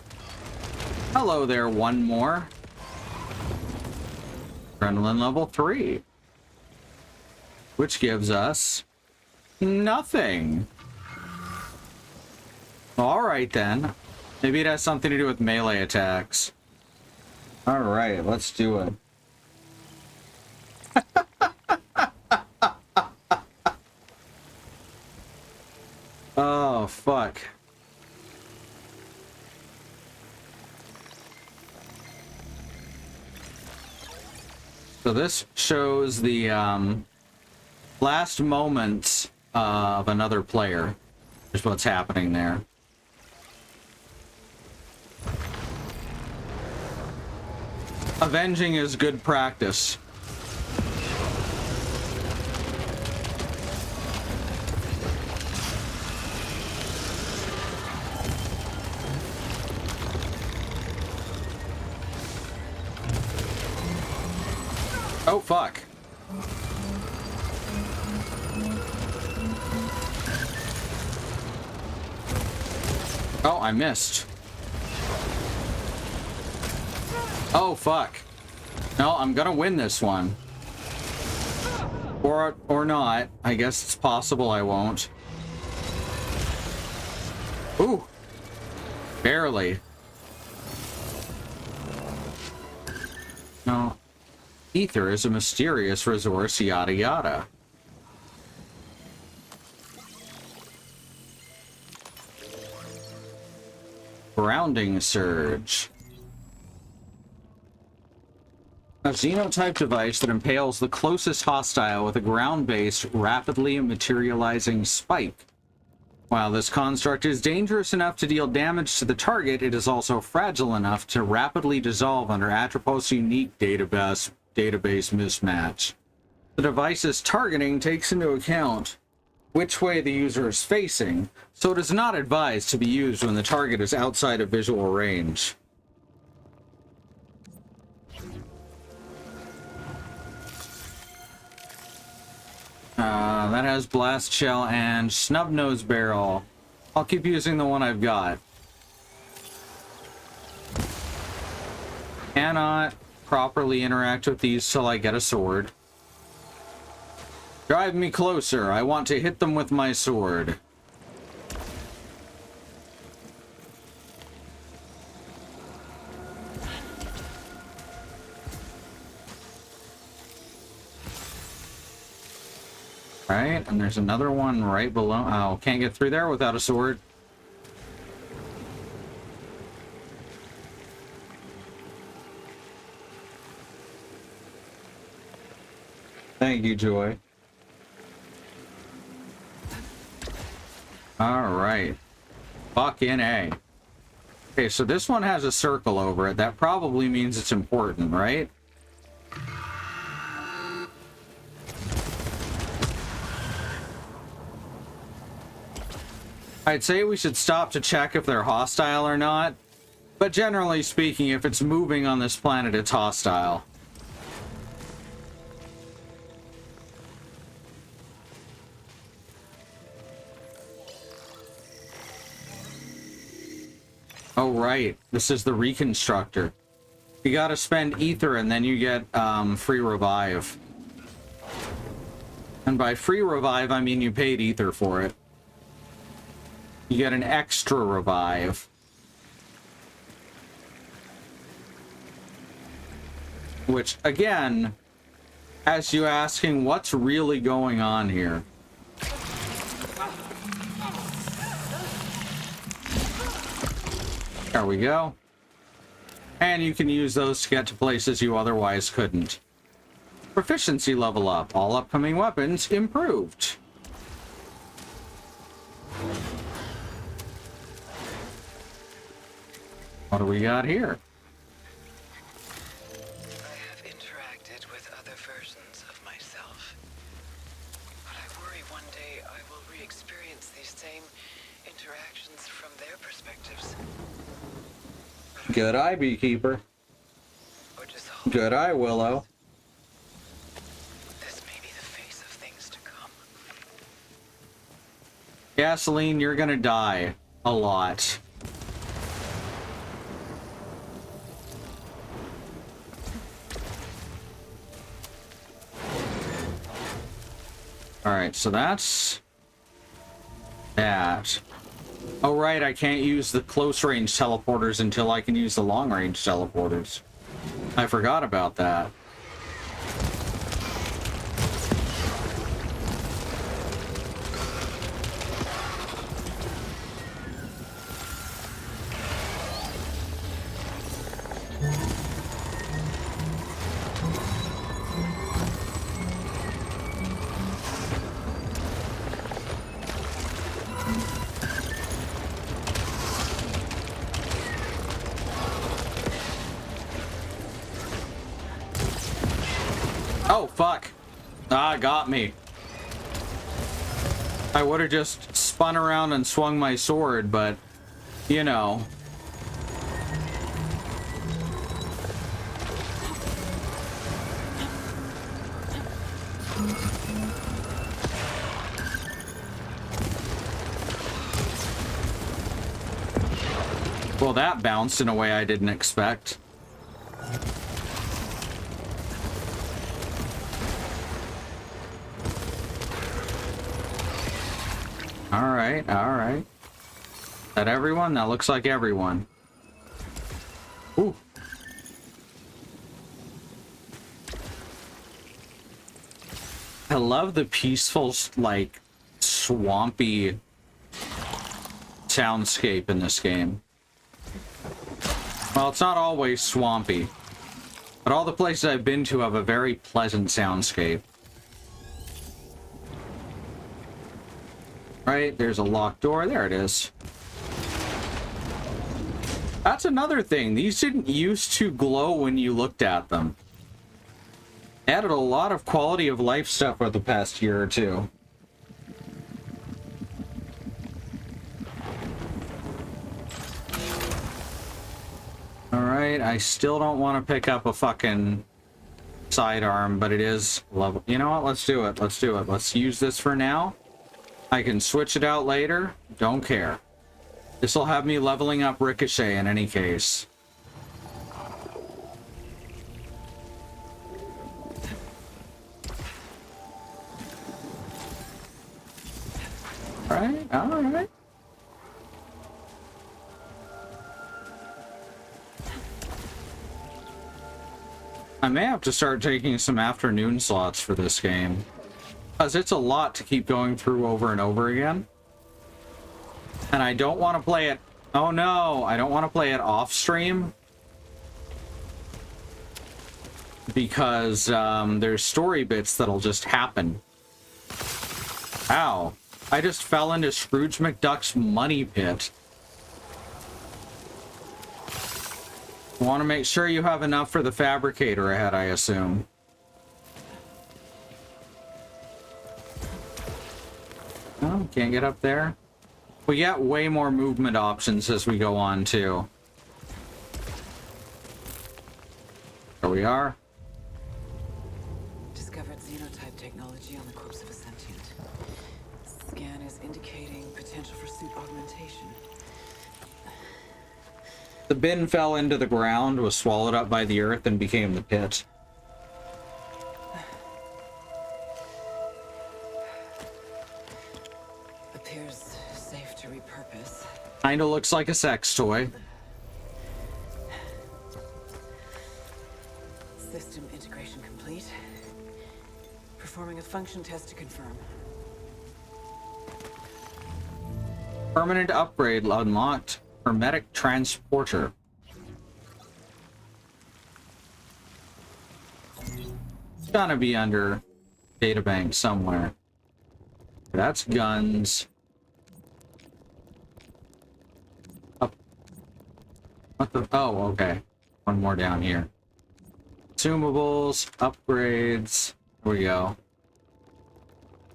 Hello there, one more. Adrenaline level 3. Which gives us nothing. Alright then. Maybe it has something to do with melee attacks. Alright, let's do it. Oh, fuck. So this shows the last moments of another player. Here's what's happening there. Avenging is good practice. Oh, fuck. Oh, I missed. Oh, fuck. No, I'm gonna win this one. Or not. I guess it's possible I won't. Ooh. Barely. No. Ether is a mysterious resource, yada yada. Grounding surge. A xenotype device that impales the closest hostile with a ground-based, rapidly materializing spike. While this construct is dangerous enough to deal damage to the target, it is also fragile enough to rapidly dissolve under Atropos' unique database mismatch. The device's targeting takes into account which way the user is facing, so it is not advised to be used when the target is outside of visual range. That has blast shell and snub nose barrel. I'll keep using the one I've got. Cannot properly interact with these till I get a sword. Drive me closer. I want to hit them with my sword. Right, and there's another one right below. Oh, can't get through there without a sword. Thank you, Joy. Alright. Fucking A. Okay, so this one has a circle over it. That probably means it's important, right? I'd say we should stop to check if they're hostile or not. But generally speaking, if it's moving on this planet, it's hostile. Oh, right. This is the Reconstructor. You gotta spend ether and then you get free revive. And by free revive, I mean you paid ether for it. You get an extra revive. Which, again, has you asking what's really going on here. There we go. And you can use those to get to places you otherwise couldn't. Proficiency level up. All upcoming weapons improved. What do we got here? I have interacted with other versions of myself. But I worry one day I will re-experience these same interactions from their perspectives. Good eye, Beekeeper. Or dissolve. Good eye, Willow. This may be the face of things to come. Gasoline, you're gonna die. A lot. Alright, so that's that. Oh, right, I can't use the close-range teleporters until I can use the long-range teleporters. I forgot about that. Oh, fuck. Ah, got me. I would have just spun around and swung my sword, but, you know. Well, that bounced in a way I didn't expect. Alright, alright. Is that everyone? That looks like everyone. Ooh. I love the peaceful, like, swampy soundscape in this game. Well, it's not always swampy, but all the places I've been to have a very pleasant soundscape. Right, there's a locked door. There it is. That's another thing. These didn't used to glow when you looked at them. Added a lot of quality of life stuff over the past year or two. Alright, I still don't want to pick up a fucking sidearm, but it is level. You know what? Let's do it. Let's do it. Let's use this for now. I can switch it out later. Don't care. This will have me leveling up Ricochet in any case. Alright, alright. I may have to start taking some afternoon slots for this game. Because it's a lot to keep going through over and over again. And I don't want to play it... Oh no! I don't want to play it off stream. Because there's story bits that'll just happen. Ow. I just fell into Scrooge McDuck's money pit. Want to make sure you have enough for the fabricator ahead, I assume. Oh, can't get up there. We get way more movement options as we go on, too. There we are. Discovered xenotype technology on the corpse of a sentient. Scan is indicating potential for suit augmentation. The bin fell into the ground, was swallowed up by the earth, and became the pit. Appears safe to repurpose. Kinda looks like a sex toy. System integration complete. Performing a function test to confirm. Permanent upgrade unlocked. Hermetic transporter. It's gotta be under databank somewhere. That's guns. Up. What the? Oh, okay. One more down here. Consumables, upgrades. Here we go.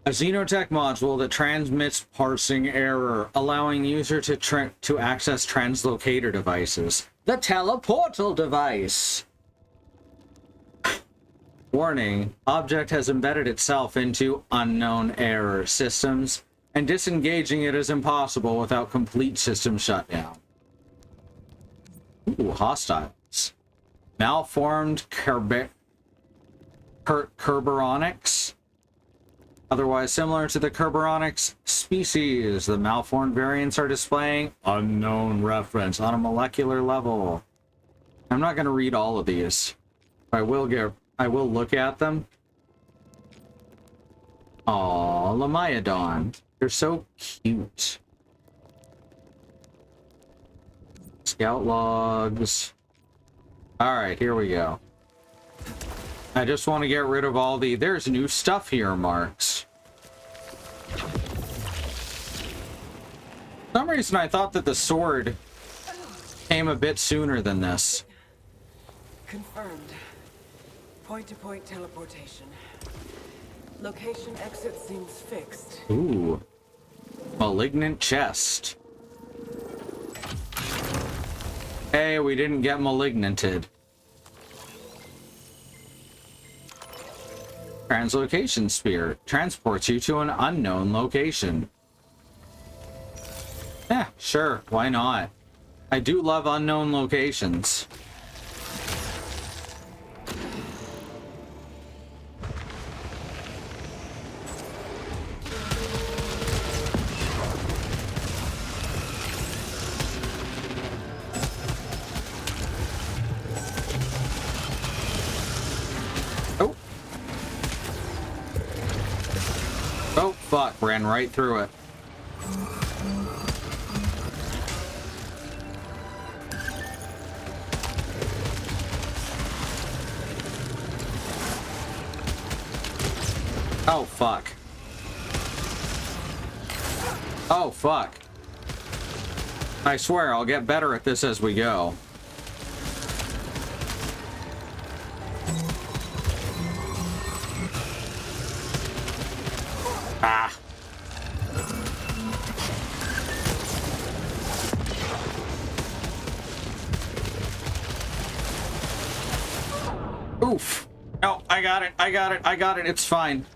A xenotech module that transmits parsing error, allowing user to access translocator devices. The teleportal device! Warning, object has embedded itself into unknown error systems, and disengaging it is impossible without complete system shutdown. Ooh, hostiles. Malformed Kerberonics. Otherwise similar to the Kerberonics species, the malformed variants are displaying unknown reference on a molecular level. I'm not going to read all of these. I will look at them. Aw, Lamiodon. They're so cute. Scout logs. Alright, here we go. I just want to get rid of all the... There's new stuff here, marks. For some reason, I thought that the sword came a bit sooner than this. Confirmed. Point-to-point teleportation. Location exit seems fixed. Ooh. Malignant chest. Hey, we didn't get malignanted. Translocation Spear transports you to an unknown location. Yeah, sure, why not? I do love unknown locations. Oh, fuck, ran right through it. Oh, fuck. Oh, fuck. I swear, I'll get better at this as we go. Ah. Oof. No, I got it. I got it. I got it. It's fine.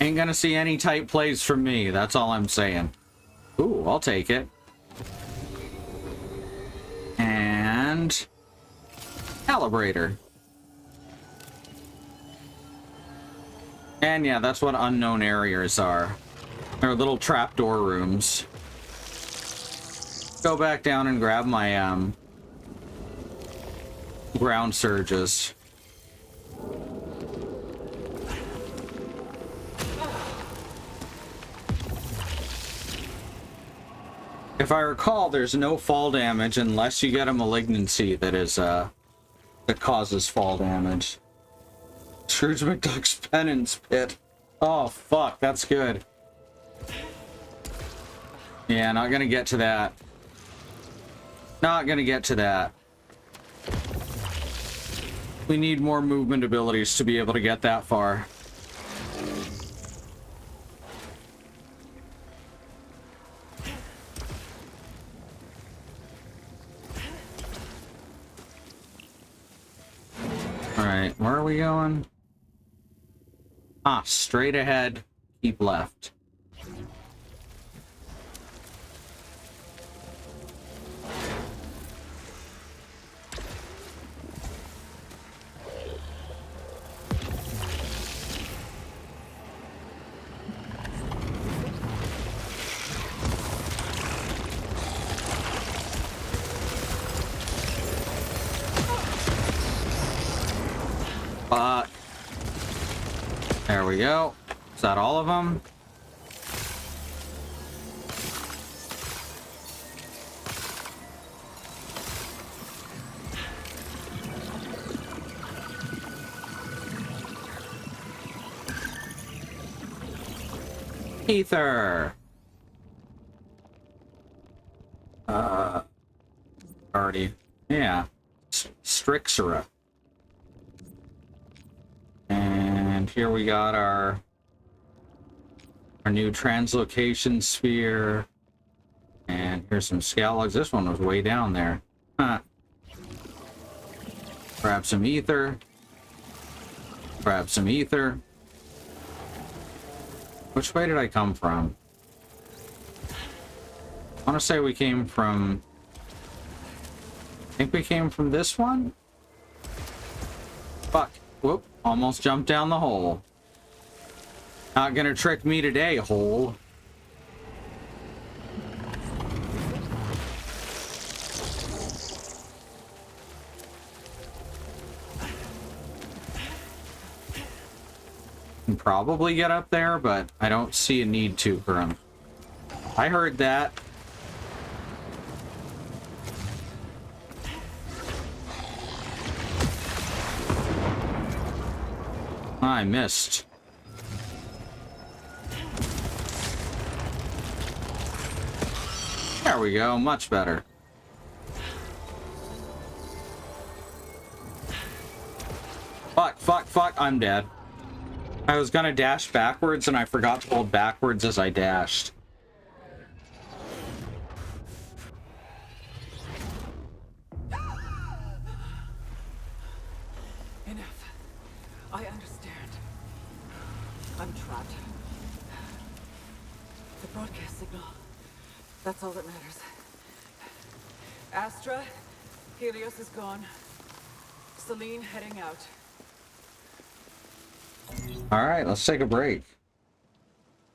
Ain't gonna see any tight plays from me. That's all I'm saying. Ooh, I'll take it. And... Calibrator. And yeah, that's what unknown areas are. They're little trapdoor rooms. Go back down and grab my, ground surges. If I recall, there's no fall damage unless you get a malignancy that is, that causes fall damage. Scrooge McDuck's penance pit. Oh, fuck, that's good. Yeah, not gonna get to that. Not gonna get to that. We need more movement abilities to be able to get that far. Alright, where are we going? Ah, straight ahead, keep left. There we go. Is that all of them? Ether. Already. Yeah. Strixera. And here we got our new translocation sphere. And here's some scout logs. This one was way down there. Huh. Grab some ether. Grab some ether. Which way did I come from? I want to say we came from... I think we came from this one? Fuck. Whoop. Almost jumped down the hole. Not gonna trick me today, hole. Can probably get up there, but I don't see a need to currently. I heard that. I missed. There we go, much better. Fuck, fuck, fuck, I'm dead. I was gonna dash backwards and I forgot to hold backwards as I dashed. Enough. I understand. I'm trapped. The broadcast signal. That's all that matters. Astra, Helios is gone. Celine heading out. All right, let's take a break.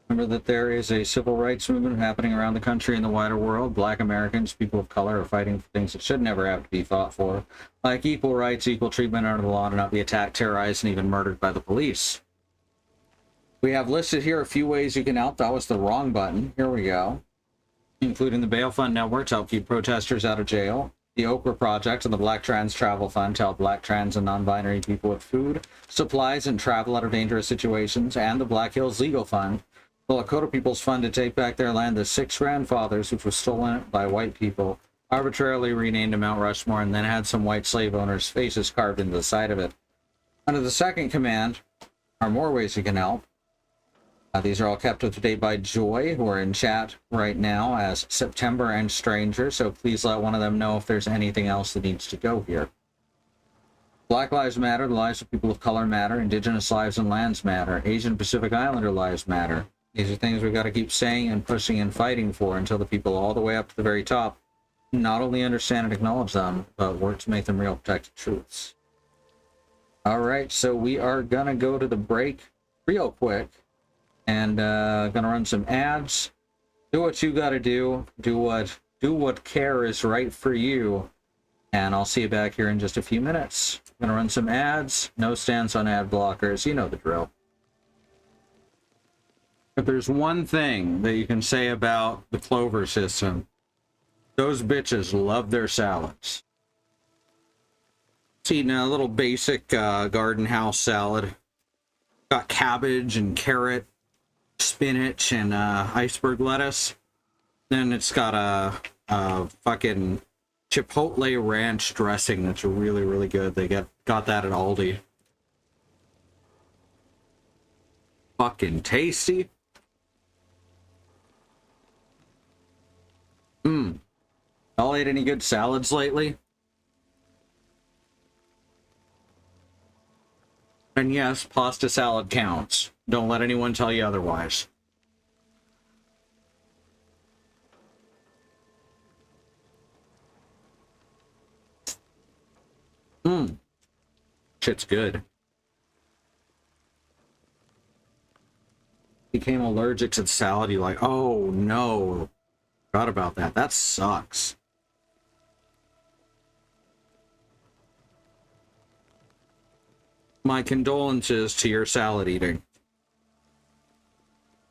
Remember that there is a civil rights movement happening around the country and the wider world. Black Americans, people of color, are fighting for things that should never have to be fought for, like equal rights, equal treatment under the law, to not be attacked, terrorized, and even murdered by the police. We have listed here a few ways you can help. That was the wrong button. Here we go. Including the Bail Fund Network to help keep protesters out of jail, the Oprah Project and the Black Trans Travel Fund to help Black, trans, and non-binary people with food, supplies, and travel out of dangerous situations, and the Black Hills Legal Fund, the Lakota People's Fund to take back their land, the 6 grandfathers, which was stolen by white people, arbitrarily renamed to Mount Rushmore, and then had some white slave owners' faces carved into the side of it. Under the second command are more ways you can help. These are all kept up to date by Joy, who are in chat right now as September and Stranger, so please let one of them know if there's anything else that needs to go here. Black Lives Matter, the lives of people of color matter, Indigenous lives and lands matter, Asian Pacific Islander lives matter. These are things we've got to keep saying and pushing and fighting for until the people all the way up to the very top not only understand and acknowledge them, but work to make them real protected truths. Alright, so we are gonna go to the break real quick. And gonna run some ads. Do what you gotta do. Do what care is right for you. And I'll see you back here in just a few minutes. Gonna run some ads. No stance on ad blockers. You know the drill. If there's one thing that you can say about the Clover system, those bitches love their salads. Just eating a little basic garden house salad. Got cabbage and carrot, spinach, and iceberg lettuce. Then it's got a fucking chipotle ranch dressing that's really, really good. They got that at Aldi. Fucking tasty. Y'all ate any good salads lately? And yes, pasta salad counts. Don't let anyone tell you otherwise. Shit's good. Became allergic to the salad. You're like, oh no. Forgot about that. That sucks. My condolences to your salad eating.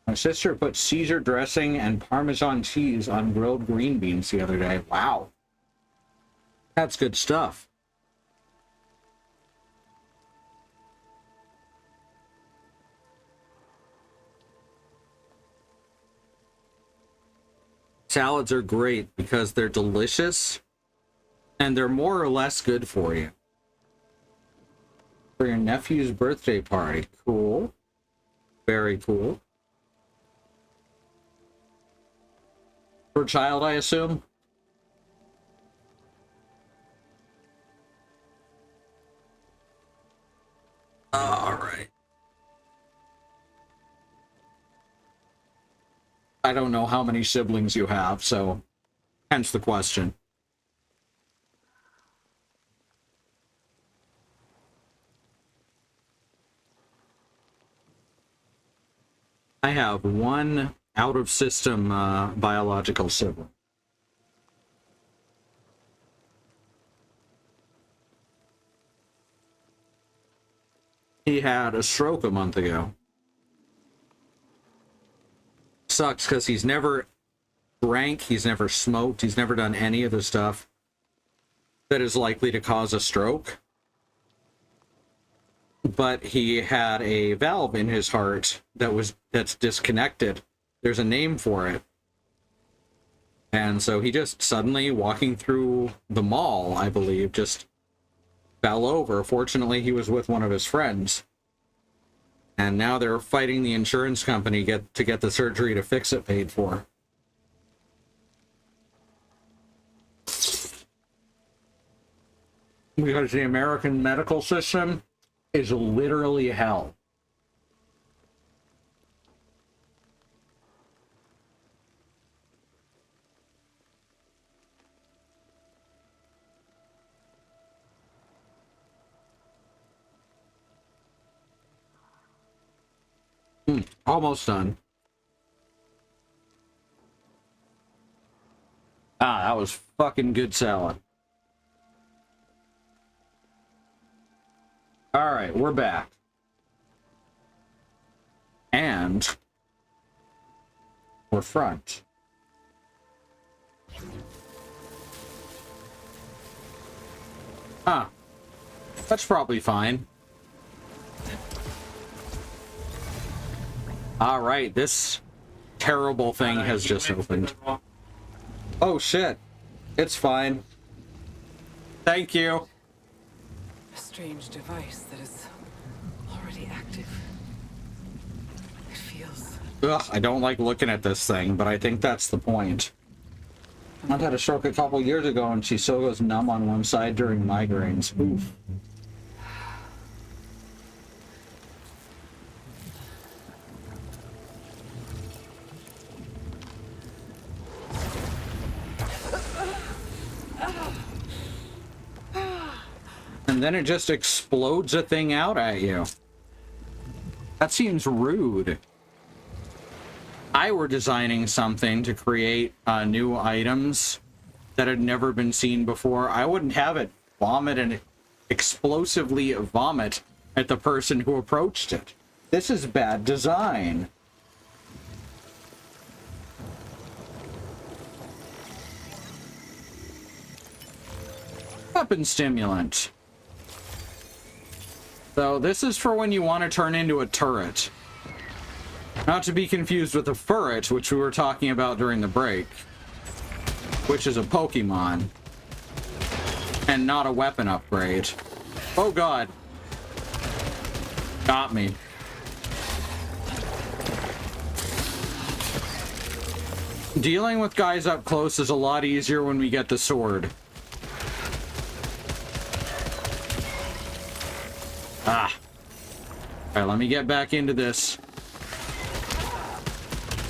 My sister put Caesar dressing and Parmesan cheese on grilled green beans the other day. Wow. That's good stuff. Salads are great because they're delicious and they're more or less good for you. For your nephew's birthday party. Cool. Very cool. For a child, I assume? Alright. I don't know how many siblings you have, so hence the question. I have one out-of-system biological sibling. He had a stroke a month ago. Sucks because he's never drank, he's never smoked, he's never done any of the stuff that is likely to cause a stroke. But he had a valve in his heart that's disconnected. There's a name for it. And so he just suddenly, walking through the mall, I believe, just fell over. Fortunately, he was with one of his friends. And now they're fighting the insurance company to get the surgery to fix it paid for. Because the American medical system is literally hell. Almost done. Ah, that was fucking good salad. Alright, we're back. And we're front. Ah, that's probably fine. Alright, this terrible thing has just opened. Oh shit. It's fine. Thank you. A strange device that is already active. It feels... Ugh, I don't like looking at this thing, but I think that's the point. I had a stroke a couple years ago and she still goes numb on one side during migraines. Oof. And then it just explodes a thing out at you. That seems rude. I were designing something to create new items that had never been seen before. I wouldn't have it vomit and explosively vomit at the person who approached it. This is bad design. Weapon stimulant. So this is for when you want to turn into a turret. Not to be confused with a furret, which we were talking about during the break. Which is a Pokemon. And not a weapon upgrade. Oh god. Got me. Dealing with guys up close is a lot easier when we get the sword. Ah. Alright, let me get back into this.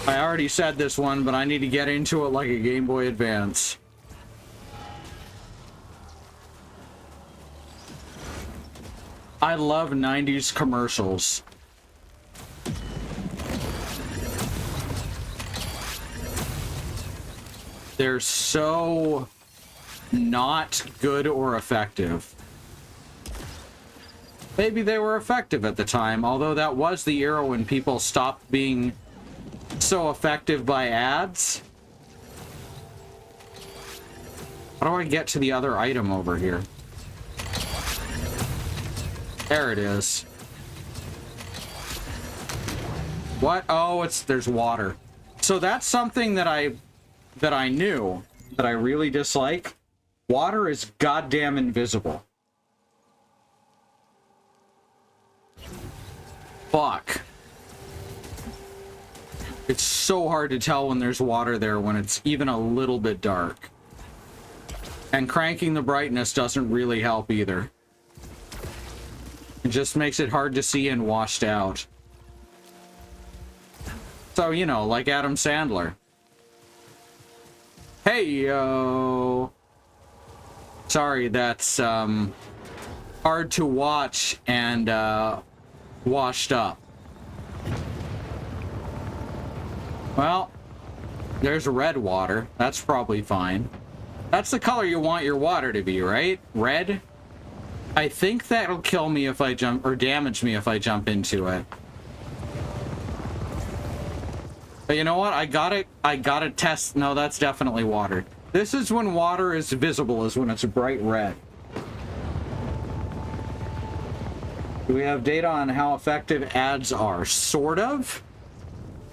I already said this one, but I need to get into it like a Game Boy Advance. I love 90s commercials. They're so not good or effective. Maybe they were effective at the time, although that was the era when people stopped being so effective by ads. How do I get to the other item over here? There it is. What? Oh, there's water. So that's something that I that I knew that I really dislike, water is goddamn invisible. Fuck. It's so hard to tell when there's water there when it's even a little bit dark. And cranking the brightness doesn't really help either. It just makes it hard to see and washed out. So, you know, like Adam Sandler. Hey, yo. Sorry, that's hard to watch and washed up. Well, there's red water. That's probably fine. That's the color you want your water to be, right? Red? I think that'll kill me if I jump, or damage me if I jump into it. But you know what? I gotta test. No, that's definitely water. This is when water is visible, is when it's bright red. Do we have data on how effective ads are? Sort of.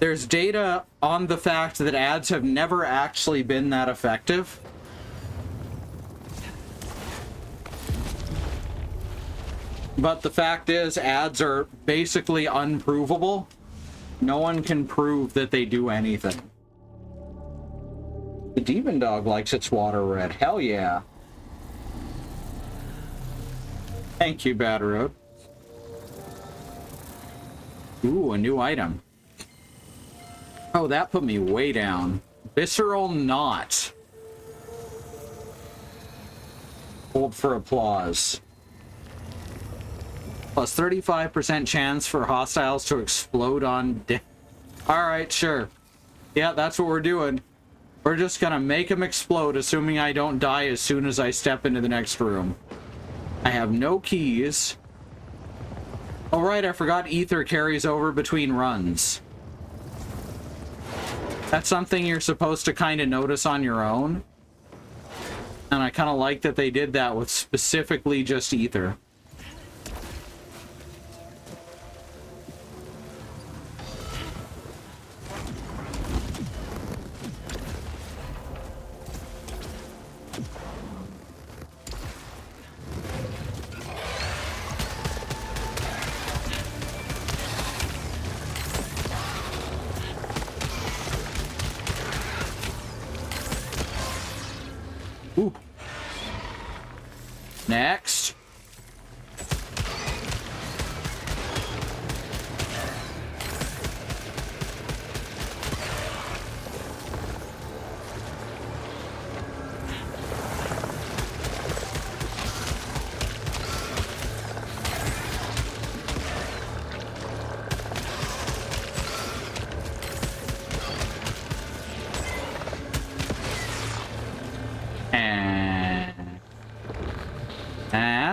There's data on the fact that ads have never actually been that effective. But the fact is, ads are basically unprovable. No one can prove that they do anything. The demon dog likes its water red. Hell yeah. Thank you, Bad Road. Ooh, a new item. Oh, that put me way down. Visceral knot. Hold for applause. Plus 35% chance for hostiles to explode on death. Alright, sure. Yeah, that's what we're doing. We're just gonna make them explode, assuming I don't die as soon as I step into the next room. I have no keys. Oh right, I forgot ether carries over between runs. That's something you're supposed to kind of notice on your own. And I kind of like that they did that with specifically just ether. Ooh. Next.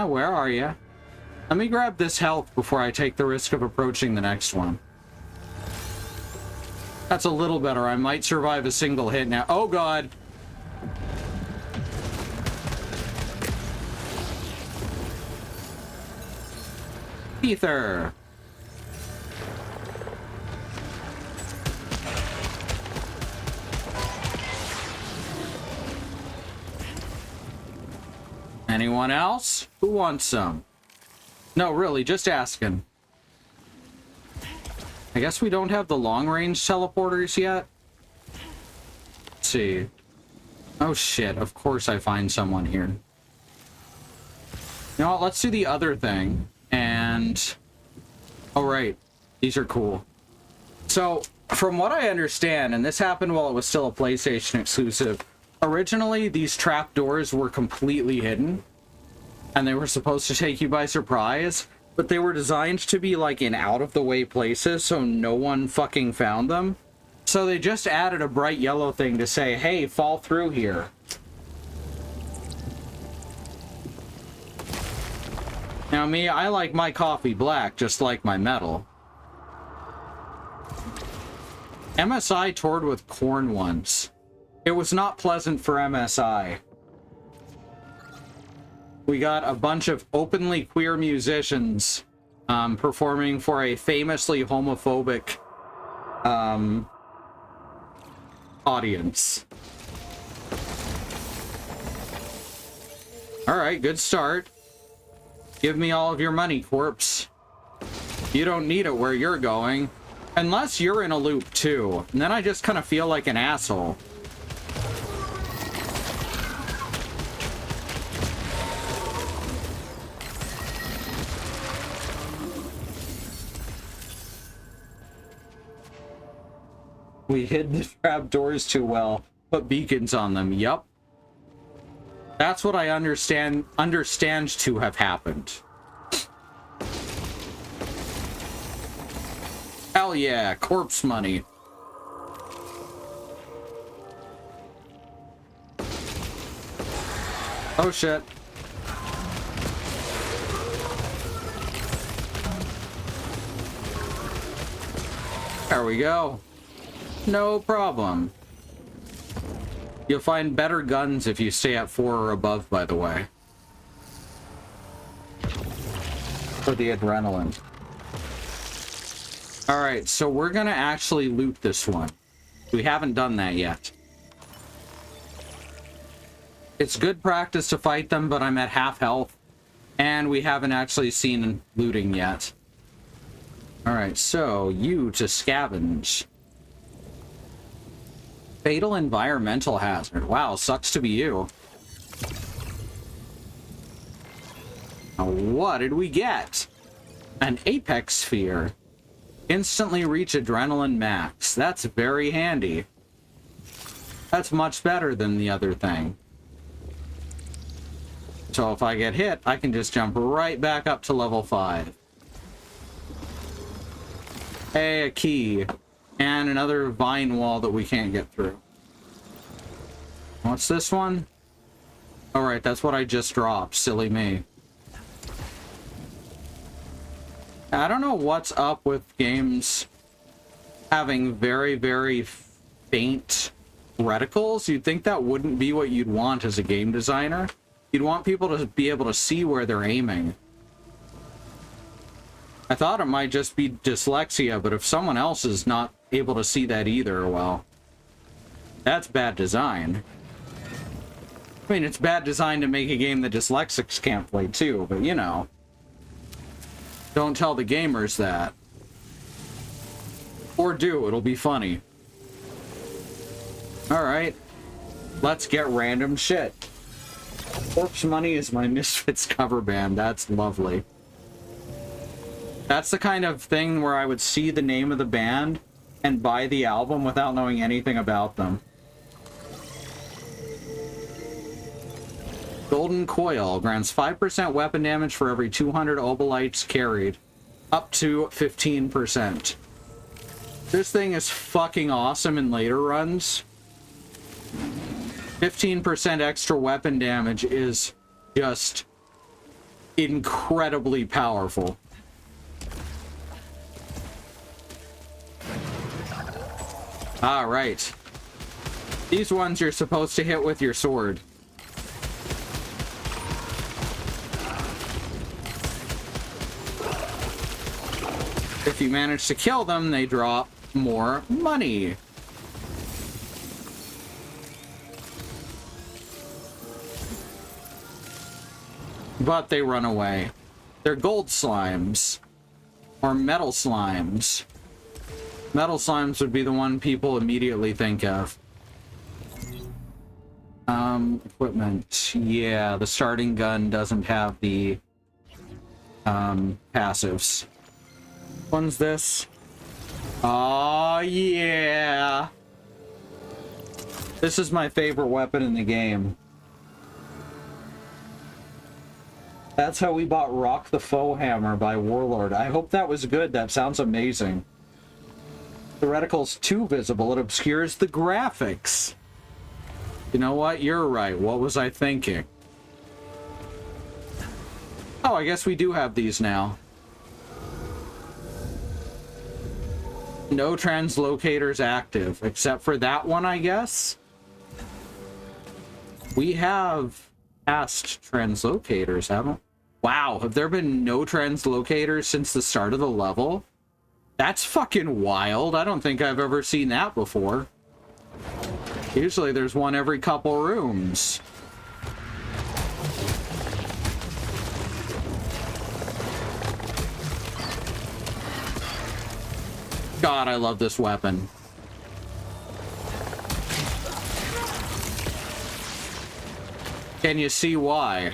Where are you? Let me grab this health before I take the risk of approaching the next one. That's a little better. I might survive a single hit now. Oh god! Ether! Anyone else? Who wants some? No, really, just asking. I guess we don't have the long-range teleporters yet. Let's see. Oh shit, of course I find someone here. You know what, let's do the other thing. And... oh right, these are cool. So, from what I understand, and this happened while it was still a PlayStation exclusive, originally these trapdoors were completely hidden. And they were supposed to take you by surprise, but they were designed to be like in out-of-the-way places so no one fucking found them. So they just added a bright yellow thing to say, hey, fall through here. Now me, I like my coffee black, just like my metal. MSI toured with Korn once. It was not pleasant for MSI. We got a bunch of openly queer musicians performing for a famously homophobic audience. Alright, good start. Give me all of your money, corpse. You don't need it where you're going. Unless you're in a loop, too. And then I just kind of feel like an asshole. We hid the trapdoors too well. Put beacons on them. Yup. That's what I understand to have happened. Hell yeah, corpse money. Oh shit. There we go. No problem. You'll find better guns if you stay at 4 or above, by the way. For the adrenaline. Alright, so we're gonna actually loot this one. We haven't done that yet. It's good practice to fight them, but I'm at half health. And we haven't actually seen looting yet. Alright, so you to scavenge. Fatal environmental hazard. Wow, sucks to be you. Now, what did we get? An apex sphere. Instantly reach adrenaline max. That's very handy. That's much better than the other thing. So if I get hit, I can just jump right back up to level 5. Hey, a key. And another vine wall that we can't get through. What's this one? Alright, that's what I just dropped. Silly me. I don't know what's up with games having very, very faint reticles. You'd think that wouldn't be what you'd want as a game designer. You'd want people to be able to see where they're aiming. I thought it might just be dyslexia, but if someone else is not able to see that either, well, that's bad design. I mean, it's bad design to make a game that dyslexics can't play too, but you know. Don't tell the gamers that. Or do, it'll be funny. Alright. Let's get random shit. Corpse Money is my Misfits cover band. That's lovely. That's the kind of thing where I would see the name of the band and buy the album without knowing anything about them. Golden Coil grants 5% weapon damage for every 200 obolites carried, up to 15%. This thing is fucking awesome in later runs. 15% extra weapon damage is just incredibly powerful. All right. These ones you're supposed to hit with your sword. If you manage to kill them, they drop more money. But they run away. They're gold slimes. Or metal slimes. Metal slimes would be the one people immediately think of. Equipment. Yeah, the starting gun doesn't have the passives. One's this. Oh yeah. This is my favorite weapon in the game. That's how we bought Rock the Foe Hammer by Warlord. I hope that was good. That sounds amazing. The reticle's too visible. It obscures the graphics. You know what? You're right. What was I thinking? Oh, I guess we do have these now. No translocators active, except for that one, I guess. We have past translocators, haven't we? Wow, have there been no translocators since the start of the level? That's fucking wild. I don't think I've ever seen that before. Usually there's one every couple rooms. God, I love this weapon. Can you see why?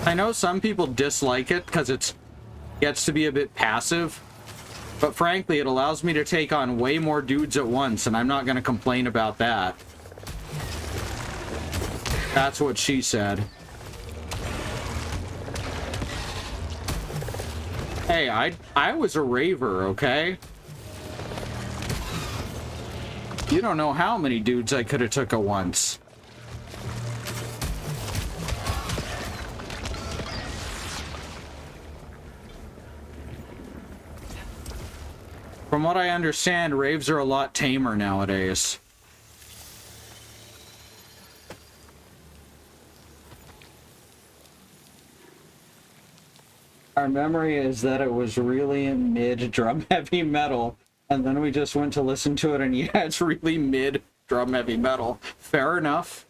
I know some people dislike it because it gets to be a bit passive, but frankly, it allows me to take on way more dudes at once, and I'm not going to complain about that. That's what she said. Hey, I was a raver, okay? You don't know how many dudes I could have took at once. From what I understand, raves are a lot tamer nowadays. Our memory is that it was really mid drum heavy metal, and then we just went to listen to it, and yeah, it's really mid drum heavy metal. Fair enough.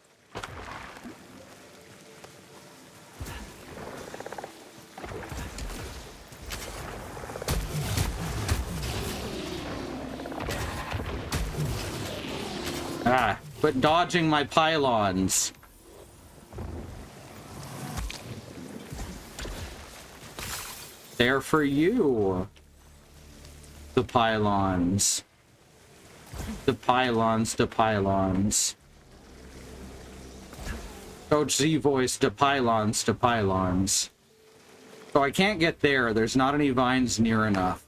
Ah, but dodging my pylons. They're for you. The pylons. The pylons, the pylons. Coach Z voice, the pylons, the pylons. So I can't get there. There's not any vines near enough.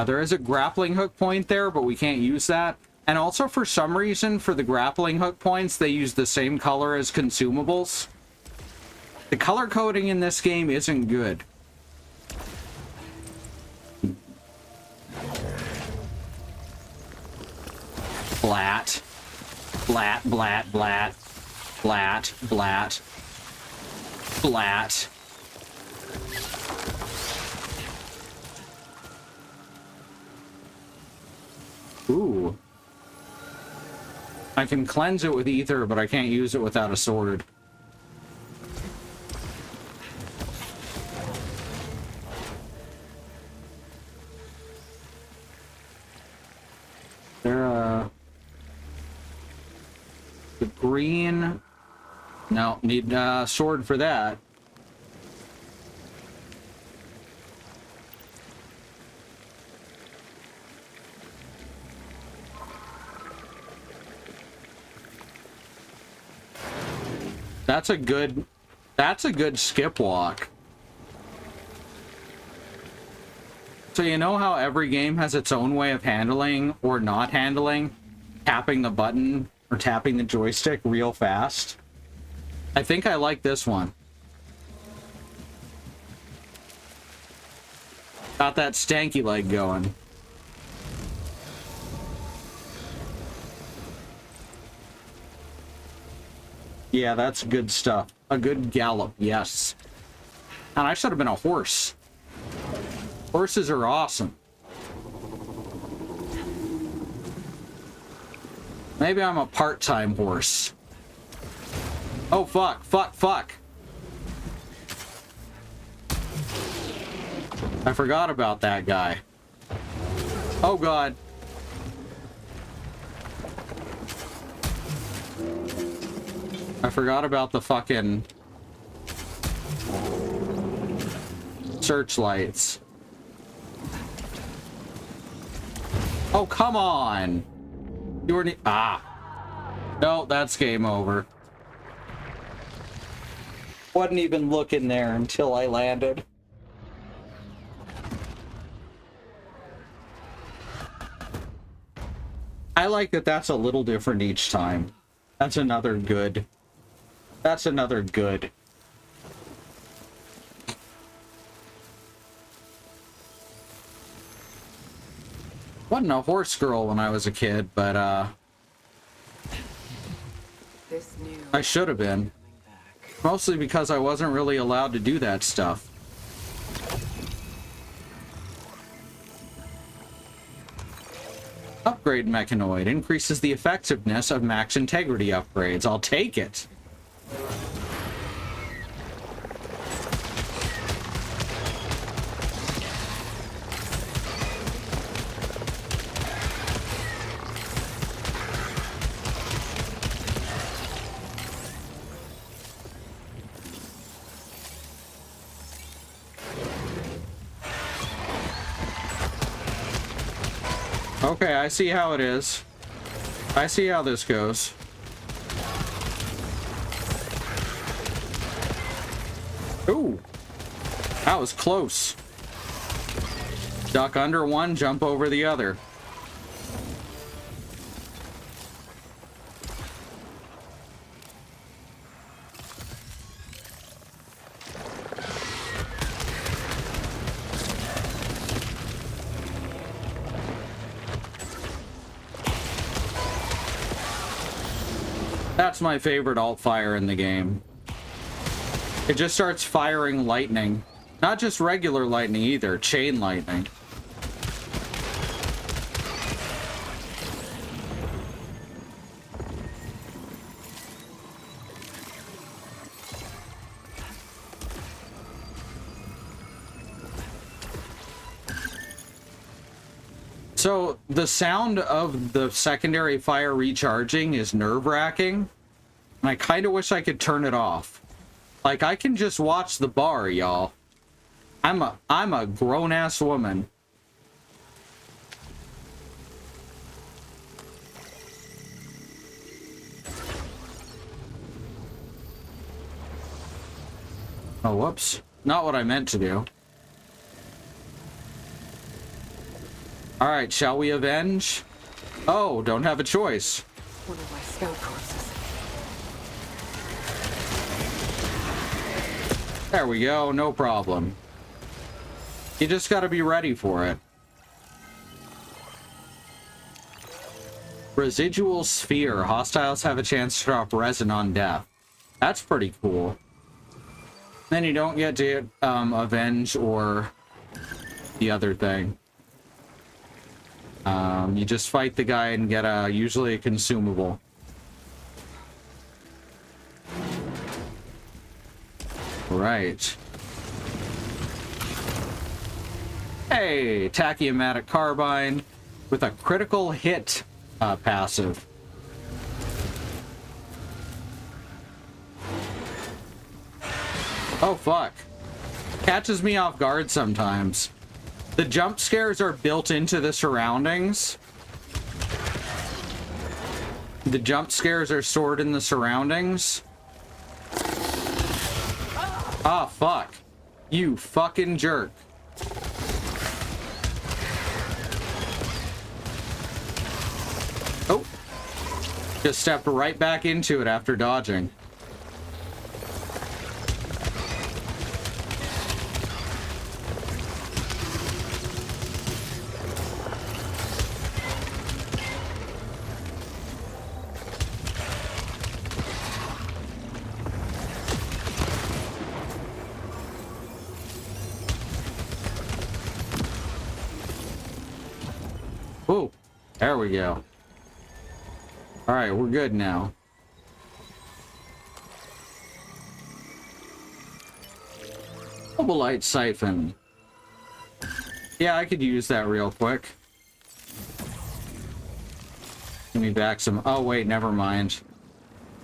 There is a grappling hook point there, but we can't use that. And also, for some reason, for the grappling hook points, they use the same color as consumables. The color coding in this game isn't good. Blat. Blat, blat, blat. Blat, blat. Blat. Ooh. I can cleanse it with ether, but I can't use it without a sword. There, the green... No, need a sword for that. That's a good skip walk. So you know how every game has its own way of handling or not handling tapping the button or tapping the joystick real fast? I think I like this one. Got that stanky leg going. Yeah, that's good stuff. A good gallop, yes. And I should have been a horse. Horses are awesome. Maybe I'm a part-time horse. Oh, fuck, fuck, fuck. I forgot about that guy. Oh, God. I forgot about the fucking searchlights. Oh, come on. You were... Ah. No, that's game over. Wasn't even looking there until I landed. I like that that's a little different each time. That's another good. That's another good. Wasn't a horse girl when I was a kid, but I should have been. Mostly because I wasn't really allowed to do that stuff. Upgrade mechanoid. Increases the effectiveness of max integrity upgrades. I'll take it. Okay, I see how it is. I see how this goes. Ooh, that was close. Duck under one, jump over the other. That's my favorite alt fire in the game. It just starts firing lightning. Not just regular lightning either, chain lightning. So the sound of the secondary fire recharging is nerve-wracking, and I kind of wish I could turn it off. Like, I can just watch the bar, y'all. I'm a grown-ass woman. Oh, whoops. Not what I meant to do. Alright, shall we avenge? Oh, don't have a choice. One of my scout corpses. There we go, no problem. You just gotta be ready for it. Residual sphere. Hostiles have a chance to drop resin on death. That's pretty cool. Then you don't get to avenge or the other thing. You just fight the guy and get usually a consumable. Right. Hey, tachyomatic carbine with a critical hit passive. Oh, fuck. Catches me off guard sometimes. The jump scares are built into the surroundings. The jump scares are stored in the surroundings. Ah, fuck. You fucking jerk. Oh. Just stepped right back into it after dodging. Oh, there we go. All right, we're good now. Mobilite siphon. Yeah, I could use that real quick. Give me back some... Oh, wait, never mind.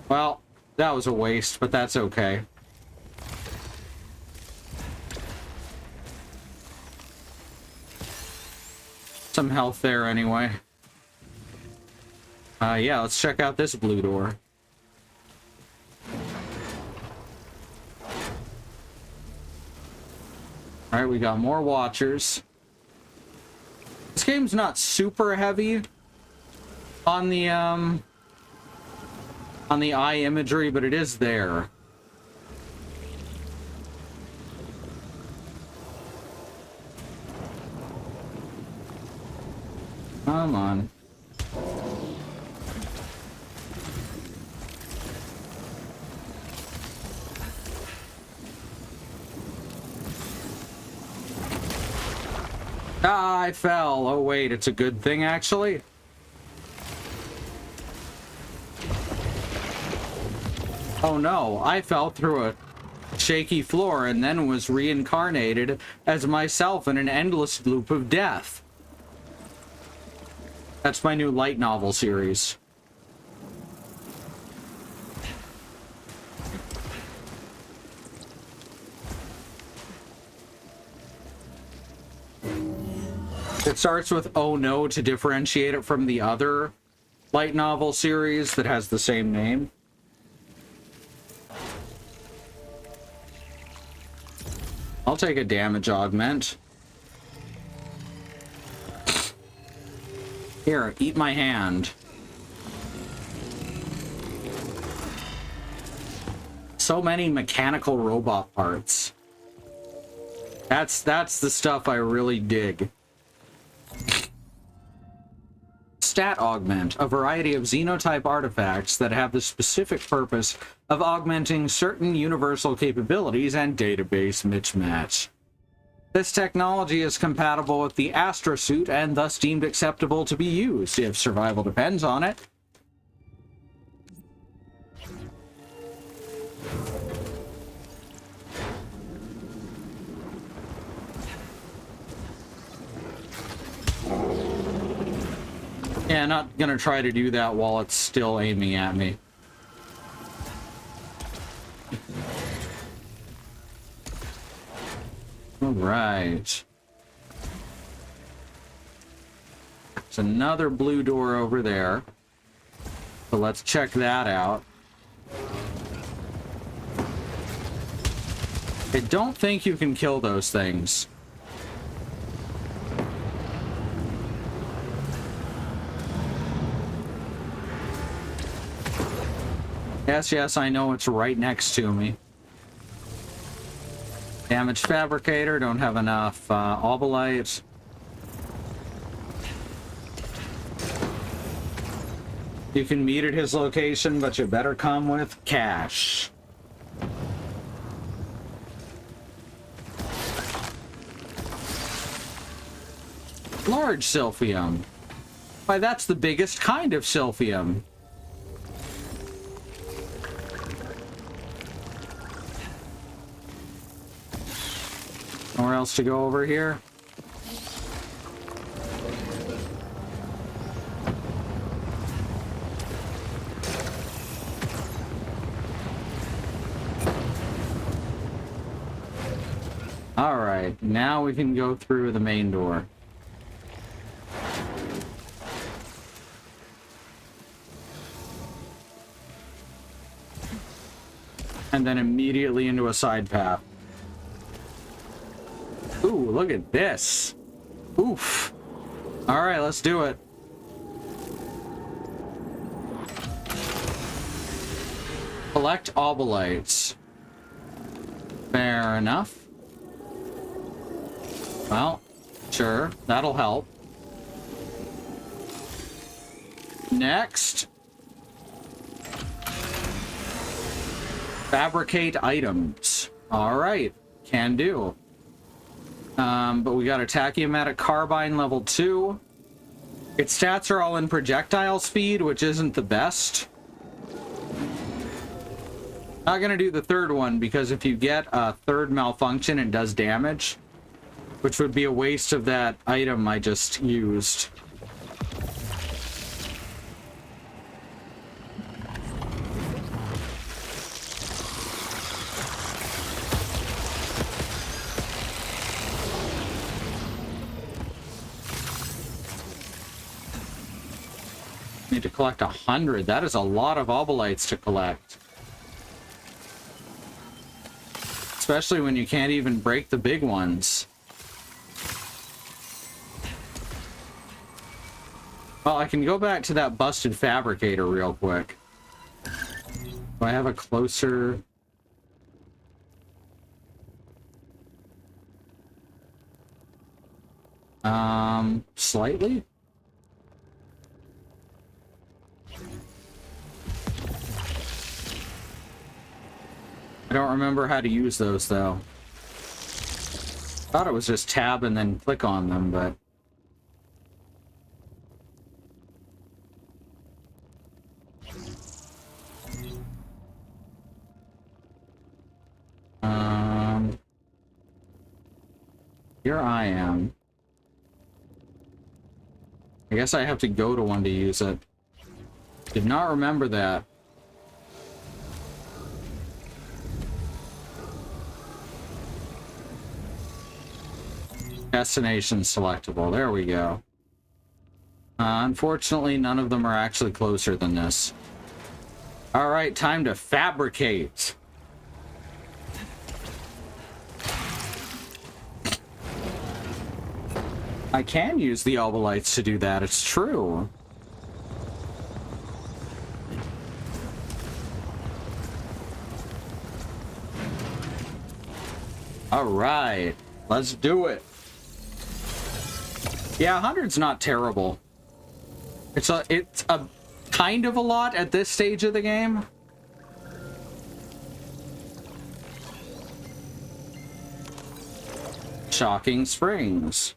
Well, that was a waste, but that's okay. Some health there anyway. Yeah, let's check out this blue door. Alright, we got more watchers. This game's not super heavy on the eye imagery, but it is there. Come on. Ah, I fell. Oh, wait, it's a good thing, actually. Oh no, I fell through a shaky floor and then was reincarnated as myself in an endless loop of death. That's my new light novel series. It starts with "Oh no" to differentiate it from the other light novel series that has the same name. I'll take a damage augment. Here, eat my hand. So many mechanical robot parts. That's the stuff I really dig. Stat augment, a variety of xenotype artifacts that have the specific purpose of augmenting certain universal capabilities and database mismatch. This technology is compatible with the Astra suit and thus deemed acceptable to be used if survival depends on it. Yeah, not gonna try to do that while it's still aiming at me. All right. There's another blue door over there. So let's check that out. I don't think you can kill those things. Yes, I know it's right next to me. Damaged fabricator, don't have enough obolite. You can meet at his location, but you better come with cash. Large silphium. Why, that's the biggest kind of silphium. Nowhere else to go over here? Alright, now we can go through the main door. And then immediately into a side path. Ooh, look at this. Oof. All right, let's do it. Collect obolites. Fair enough. Well, sure, that'll help. Next. Fabricate items. All right, can do. But we got a tachyomatic carbine level 2. Its stats are all in projectile speed, which isn't the best. Not gonna do the third one, because if you get a third malfunction, it does damage, which would be a waste of that item I just used. Need to collect 100. That is a lot of obolites to collect. Especially when you can't even break the big ones. Well, I can go back to that busted fabricator real quick. Do I have a closer... Slightly? I don't remember how to use those, though. Thought it was just tab and then click on them, but... Here I am. I guess I have to go to one to use it. Did not remember that. Destination selectable. There we go. Unfortunately, none of them are actually closer than this. Alright, time to fabricate. I can use the obolites to do that, it's true. Alright, let's do it. Yeah, 100's not terrible. It's a kind of a lot at this stage of the game. Shocking Springs.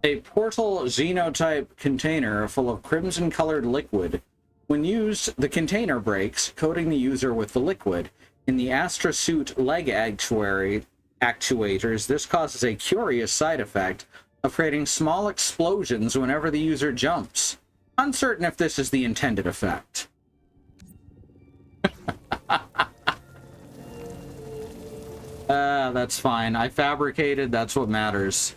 A portal xenotype container full of crimson-colored liquid. When used, the container breaks, coating the user with the liquid. In the Astra suit leg actuators, this causes a curious side effect of creating small explosions whenever the user jumps. Uncertain if this is the intended effect. That's fine. I fabricated, that's what matters.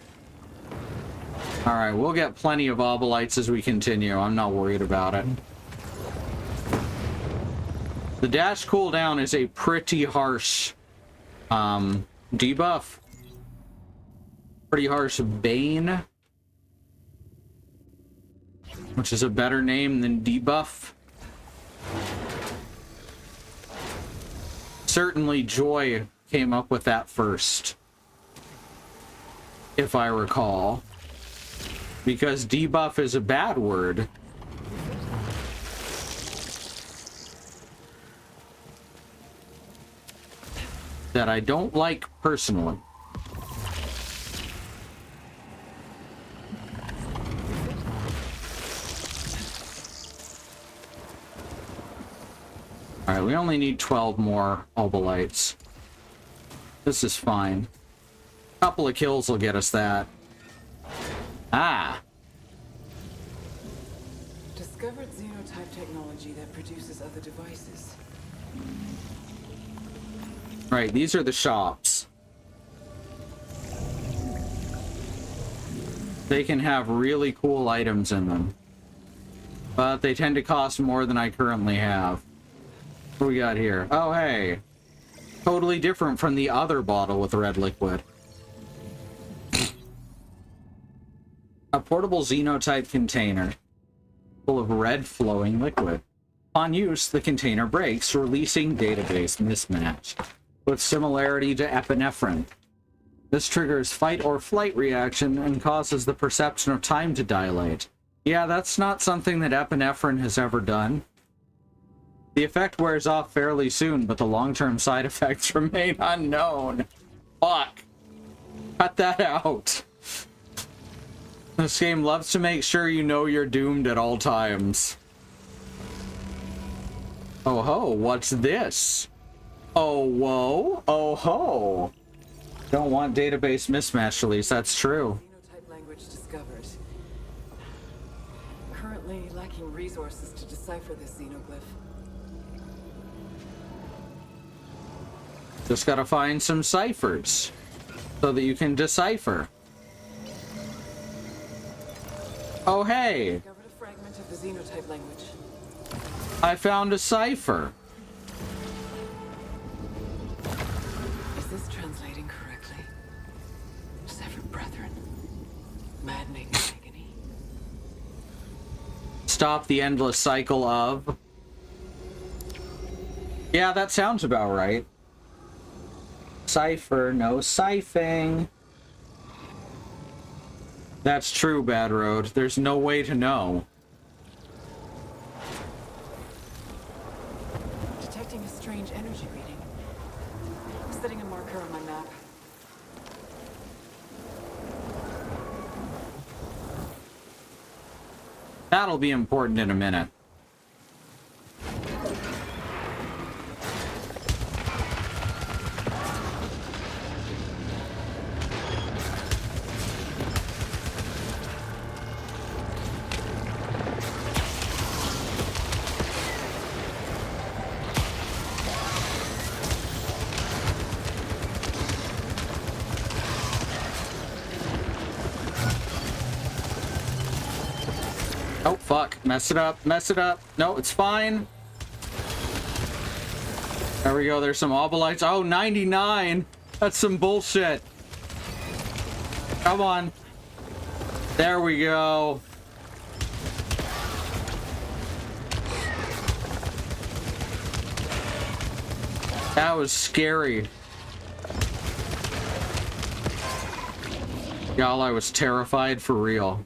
Alright, we'll get plenty of obolites as we continue. I'm not worried about it. The dash cooldown is a pretty harsh debuff. Pretty harsh bane. Which is a better name than debuff. Certainly Joy came up with that first, if I recall. Because debuff is a bad word. That I don't like personally. Alright, we only need 12 more obolites. This is fine. A couple of kills will get us that. Ah! Discovered xenotype technology that produces other devices. Right, these are the shops. They can have really cool items in them. But they tend to cost more than I currently have. What do we got here? Oh, hey. Totally different from the other bottle with red liquid. A portable xenotype container full of red flowing liquid. Upon use, the container breaks, releasing database mismatch with similarity to epinephrine. This triggers fight or flight reaction and causes the perception of time to dilate. Yeah, that's not something that epinephrine has ever done. The effect wears off fairly soon, but the long-term side effects remain unknown. Fuck. Cut that out. This game loves to make sure you know you're doomed at all times. Oh ho, what's this? Oh whoa, oh ho. Don't want database mismatch release, that's true. Xenotype language discovered. Currently lacking resources to decipher this xenoglyph. Just gotta find some ciphers so that you can decipher. Oh hey, Discovered a fragment of the xenotype language. I found a cipher. Is this translating correctly? Severed brethren. Maddening agony. Stop the endless cycle of... Yeah, that sounds about right. Cipher, no siphoning. That's true, Bad Road. There's no way to know. Detecting a strange energy reading. Setting a marker on my map. That'll be important in a minute. Oh, fuck. Mess it up. Mess it up. No, it's fine. There we go. There's some obolites. Oh, 99. That's some bullshit. Come on. There we go. That was scary. Y'all, I was terrified for real.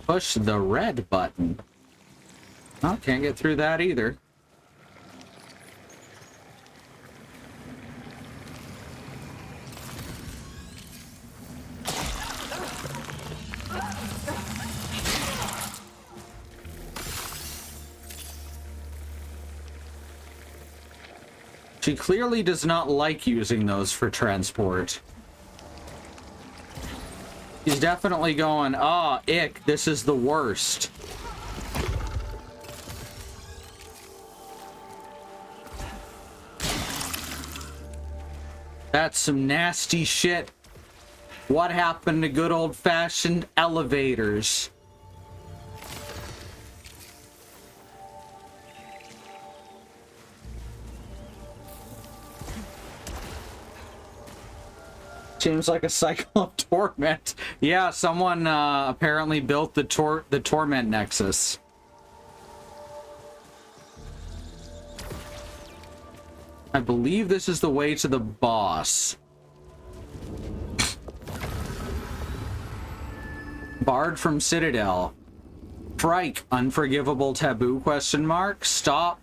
Push the red button. Oh, can't get through that either. She clearly does not like using those for transport. He's definitely going, ah, ick, this is the worst. That's some nasty shit. What happened to good old-fashioned elevators? Seems like a cycle of torment. Yeah, someone apparently built the torment nexus. I believe this is the way to the boss. Barred from Citadel. Frike, unforgivable taboo, question mark. Stop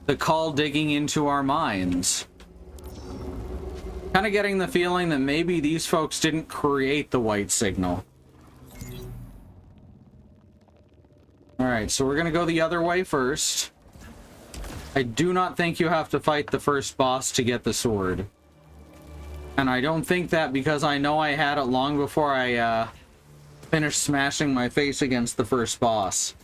the call digging into our minds. Kind of getting the feeling that maybe these folks didn't create the white signal. Alright, so we're gonna go the other way first. I do not think you have to fight the first boss to get the sword. And I don't think that because I know I had it long before I finished smashing my face against the first boss.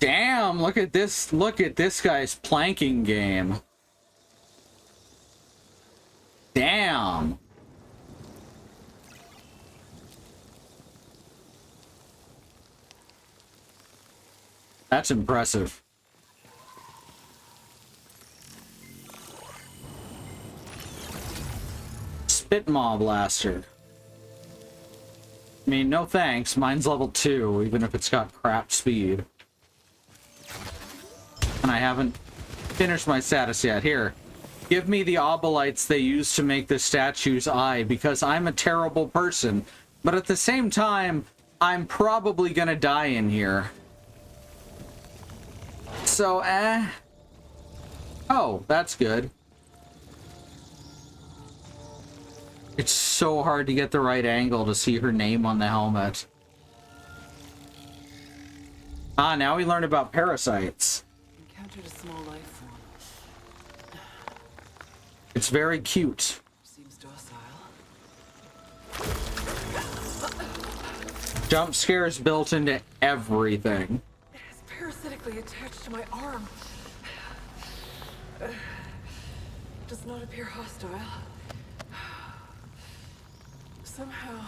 Damn, look at this guy's planking game. Damn. That's impressive. Spitmaw blaster. I mean, no thanks. Mine's level 2, even if it's got crap speed. And I haven't finished my status yet. Here, give me the obolites they use to make the statue's eye, because I'm a terrible person. But at the same time, I'm probably gonna die in here. So, oh, that's good. It's so hard to get the right angle to see her name on the helmet. Ah, now we learned about parasites. Encountered a small life form. It's very cute. Seems docile. Jump scares built into everything. It is parasitically attached to my arm. Does not appear hostile. Somehow.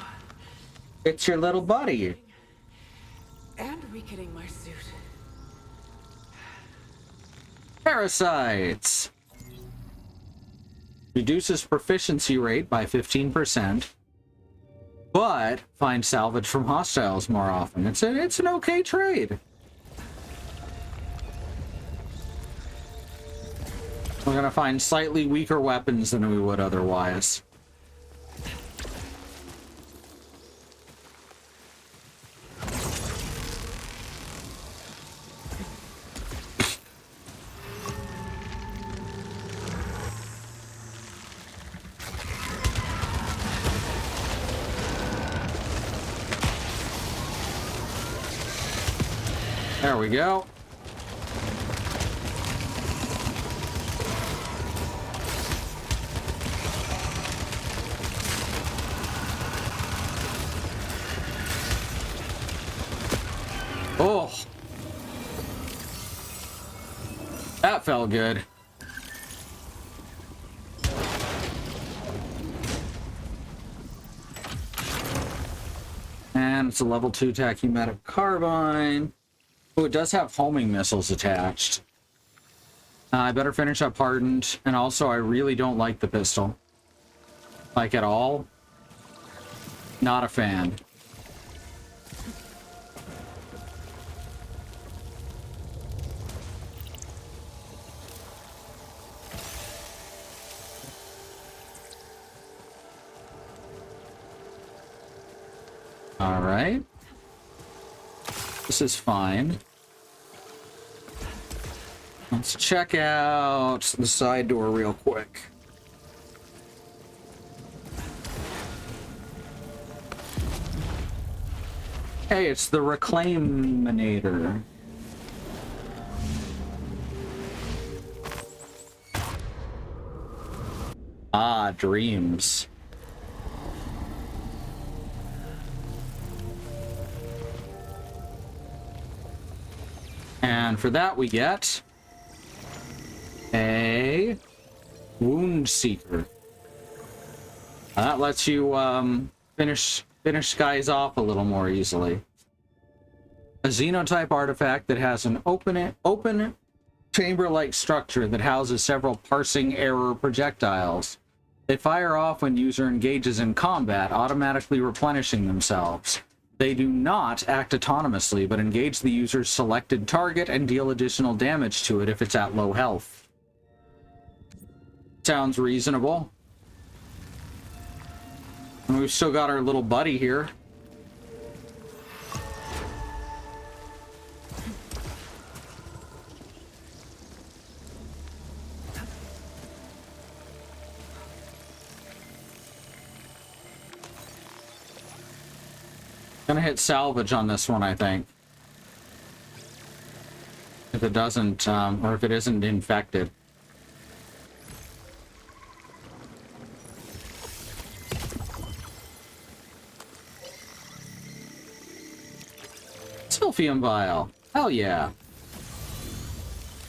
It's your little buddy. And weakening my suit. Parasites. Reduces proficiency rate by 15%, but find salvage from hostiles more often. It's an okay trade. We're gonna find slightly weaker weapons than we would otherwise. There we go. felt good. And it's a level 2 tachymatic carbine. Oh, it does have homing missiles attached. I better finish up Hardened. And also, I really don't like the pistol. Like, at all. Not a fan. All right. This is fine. Let's check out the side door real quick. Hey, it's the Reclaiminator. Ah, dreams. And for that we get a Wound Seeker. That lets you finish guys off a little more easily. A Xenotype artifact that has an open chamber-like structure that houses several parsing error projectiles. They fire off when user engages in combat, automatically replenishing themselves. They do not act autonomously, but engage the user's selected target and deal additional damage to it if it's at low health. Sounds reasonable. And we've still got our little buddy here. Gonna hit salvage on this one, I think. If it doesn't, or if it isn't infected. Silphium vial. Hell yeah.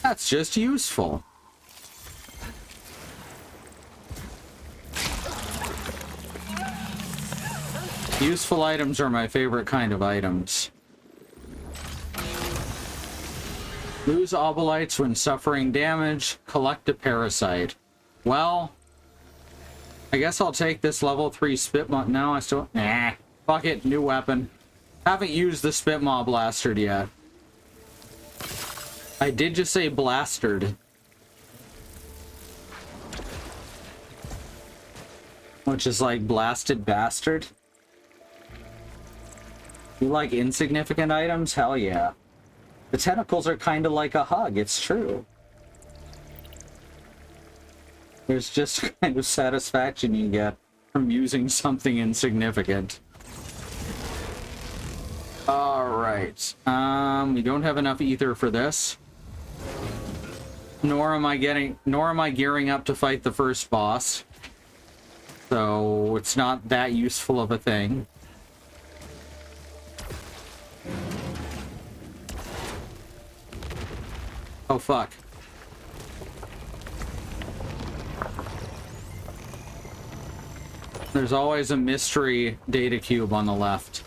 That's just useful. Useful items are my favorite kind of items. Lose obolites when suffering damage. Collect a parasite. Well, I guess I'll take this level 3 spit mob. No, I still... Fuck it, new weapon. Haven't used the spit mob blastered yet. I did just say blastered. Which is like blasted bastard. You like insignificant items? Hell yeah. The tentacles are kind of like a hug, it's true. There's just kind of satisfaction you get from using something insignificant. Alright. We don't have enough ether for this. Nor am I gearing up to fight the first boss. So it's not that useful of a thing. Oh, fuck. There's always a mystery data cube on the left.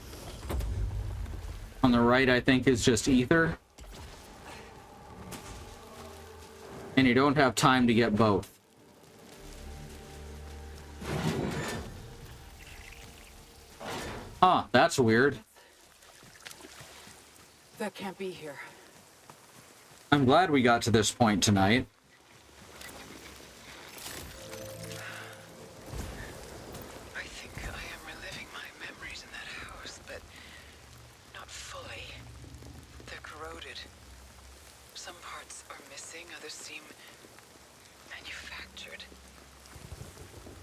On the right, I think, is just ether. And you don't have time to get both. Huh, that's weird. That can't be here. I'm glad we got to this point tonight. I think I am reliving my memories in that house, but not fully. They're corroded. Some parts are missing, others seem manufactured.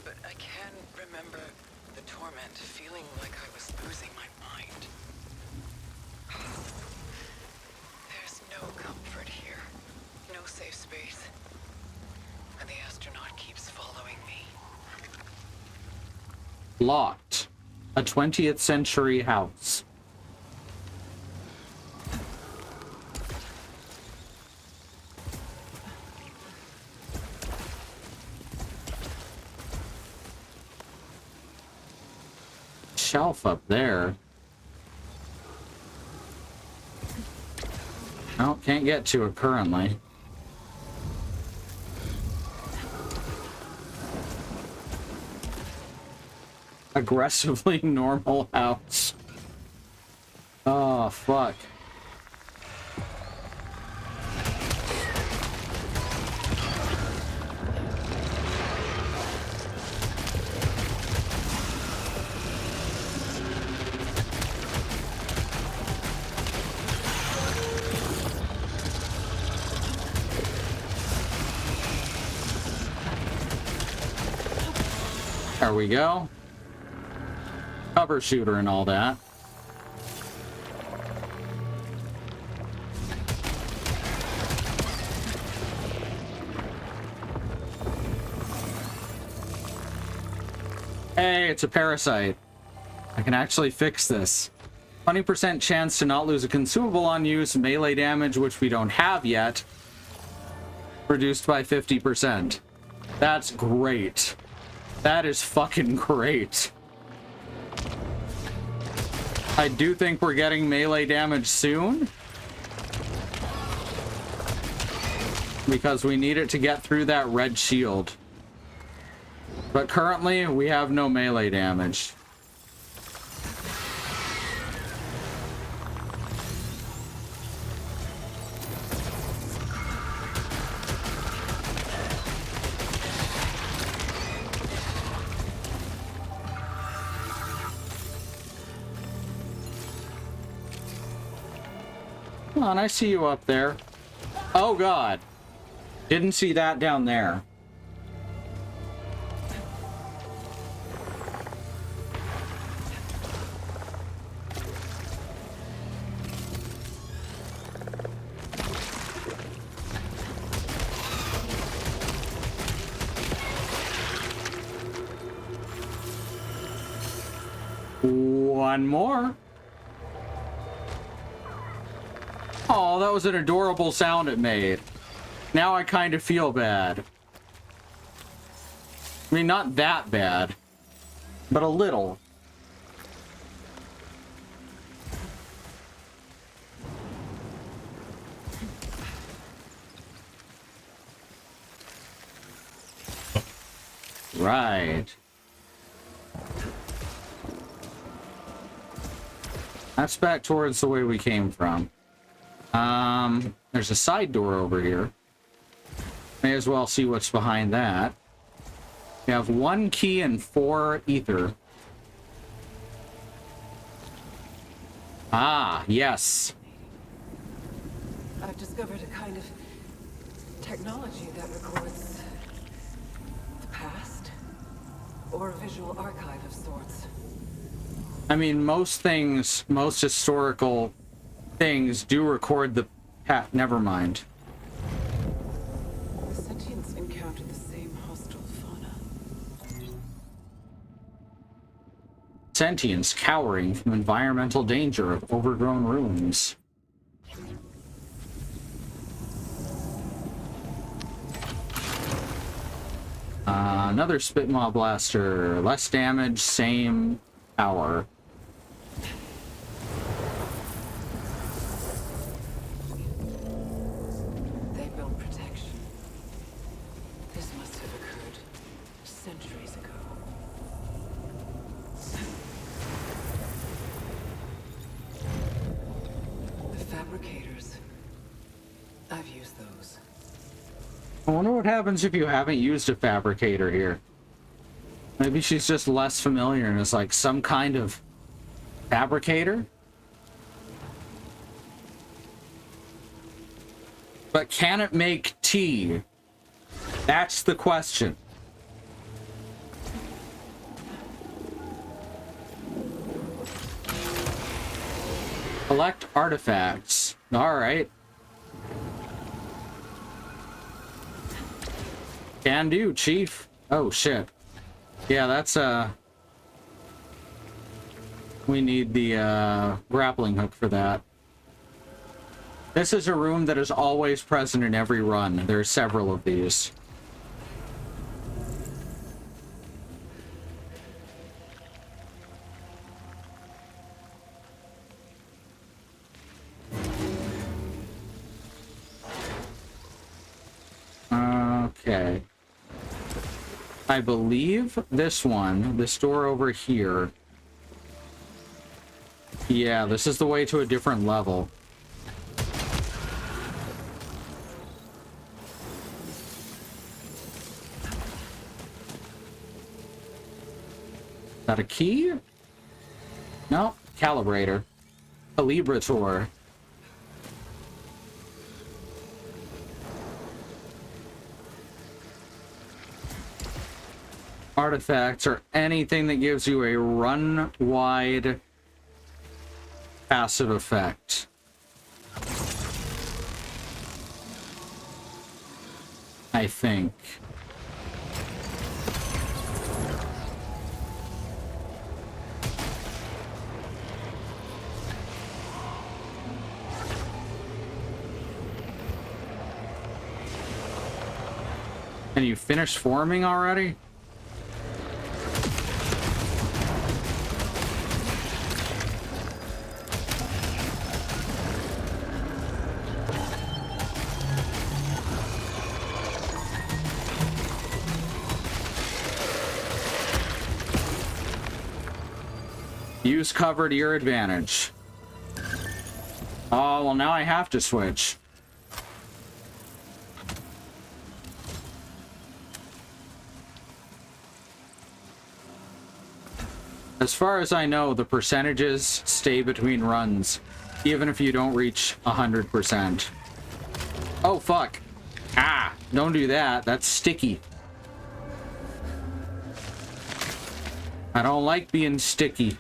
But I can remember the torment, feeling like I was losing my mind. There's no comfort here. No safe space. And the astronaut keeps following me. Locked. A 20th century house. shelf up there. Oh, can't get to it currently. Aggressively normal house. Oh, fuck. There we go. Cover shooter and all that. Hey, it's a parasite. I can actually fix this. 20% chance to not lose a consumable on use. Melee damage, which we don't have yet, reduced by 50%. That's great. That is fucking great. I do think we're getting melee damage soon, because we need it to get through that red shield. But currently, we have no melee damage. Come on, I see you up there. Oh god. Didn't see that down there. One more. Oh, that was an adorable sound it made. Now I kind of feel bad. I mean, not that bad, but a little. Right. That's back towards the way we came from. There's a side door over here. May as well see what's behind that. We have 1 key and 4 ether. Ah, yes. I've discovered a kind of technology that records the past, or a visual archive of sorts. I mean, most things, most historical things do record the past. Never mind. The sentients encountered the same hostile fauna. Sentients cowering from environmental danger of overgrown ruins. Another spit maw blaster. Less damage, same power. They built protection. This must have occurred centuries ago. The fabricators. I've used those. I wonder what happens if you haven't used a fabricator here. Maybe she's just less familiar and is like some kind of fabricator? But can it make tea? That's the question. Collect artifacts. Alright. Can do, Chief. Oh, shit. Yeah, that's, we need the, grappling hook for that. This is a room that is always present in every run. There are several of these. Okay. I believe this one, this door over here. Yeah, this is the way to a different level. Is that a key? No, calibrator. Calibrator. Artifacts or anything that gives you a run wide passive effect. I think. And you finished forming already? Use cover to your advantage. Oh, well, now I have to switch. As far as I know, the percentages stay between runs, even if you don't reach 100%. Oh, fuck. Ah, don't do that. That's sticky. I don't like being sticky.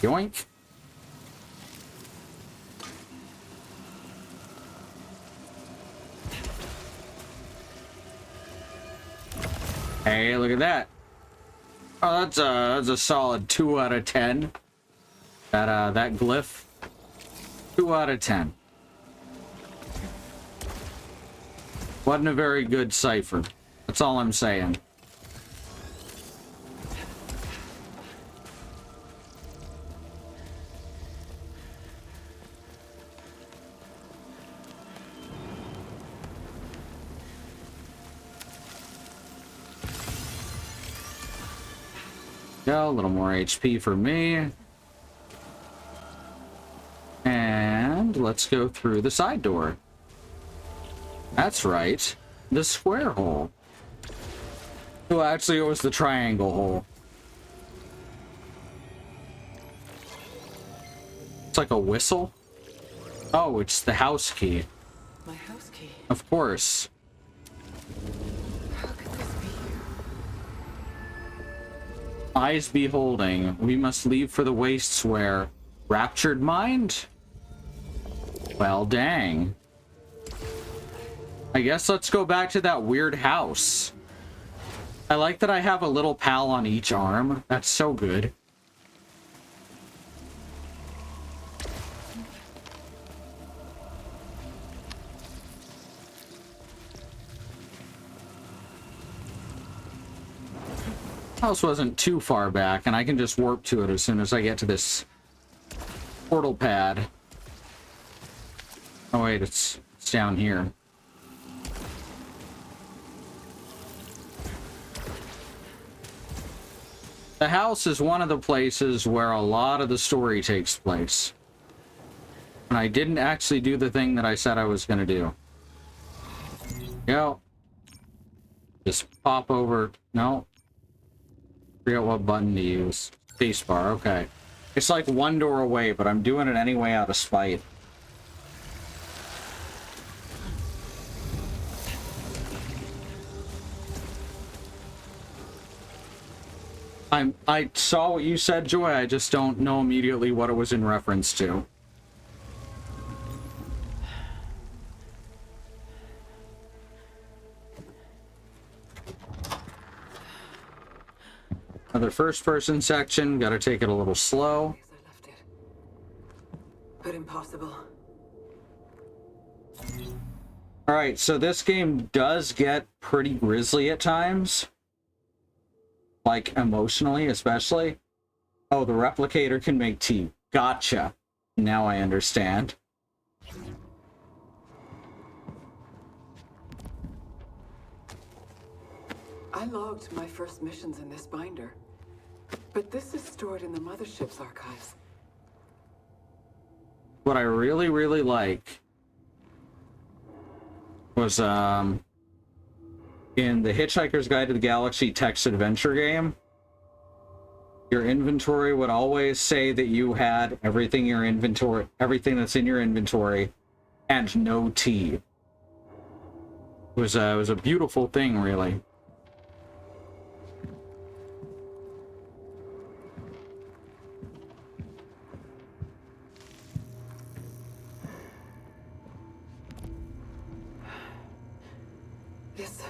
Yoink. Hey, look at that. Oh, that's a solid 2 out of 10. That glyph. 2 out of 10. Wasn't a very good cipher. That's all I'm saying. Go, a little more HP for me. And let's go through the side door. That's right. The square hole. Well, actually, it was the triangle hole. It's like a whistle. Oh, it's the house key. My house key. Of course. How could this be? Eyes beholding. We must leave for the wastes where... Raptured mind? Well, dang. I guess let's go back to that weird house. I like that I have a little pal on each arm. That's so good. House wasn't too far back, and I can just warp to it as soon as I get to this portal pad. Oh wait, it's down here. The house is one of the places where a lot of the story takes place. And I didn't actually do the thing that I said I was going to do. Go. Just pop over. No. Forget what button to use. Spacebar, okay. It's like one door away, but I'm doing it anyway out of spite. I saw what you said, Joy. I just don't know immediately what it was in reference to. Another first-person section. Gotta take it a little slow. I left it. But impossible. Alright, so this game does get pretty grisly at times. like emotionally, especially. Oh, the replicator can make tea. Gotcha. Now I understand. I logged my first missions in this binder, but this is stored in the mothership's archives. What I really, really like was in the Hitchhiker's Guide to the Galaxy text adventure game, your inventory would always say that you had everything that's in your inventory, and no tea. It was a beautiful thing, really. This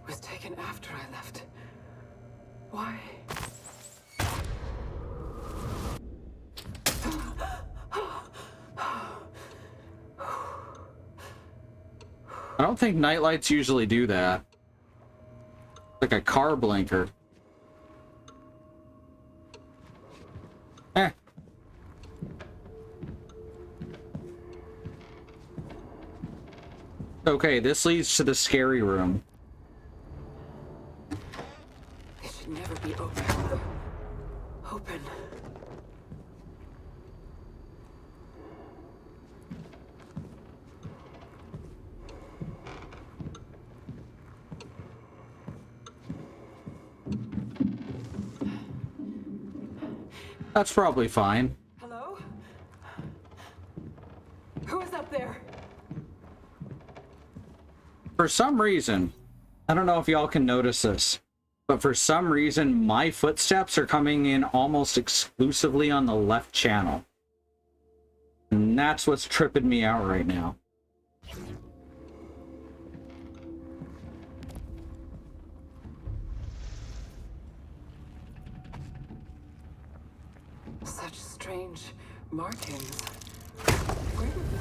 was taken after I left. Why? I don't think nightlights usually do that. Like a car blinker. Eh. Okay, this leads to the scary room. It should never be open. Open. That's probably fine. Hello? Who is up there? For some reason, I don't know if y'all can notice this, but for some reason, my footsteps are coming in almost exclusively on the left channel. And that's what's tripping me out right now. Such strange markings. Where did this...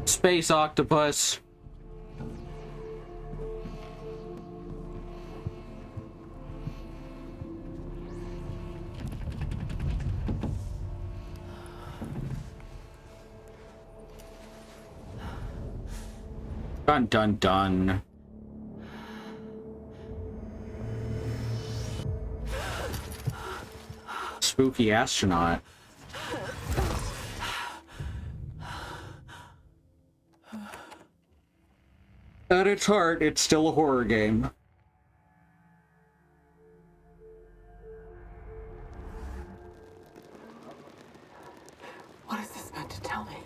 Space octopus. Dun dun dun. Spooky astronaut. At its heart, it's still a horror game. What is this meant to tell me?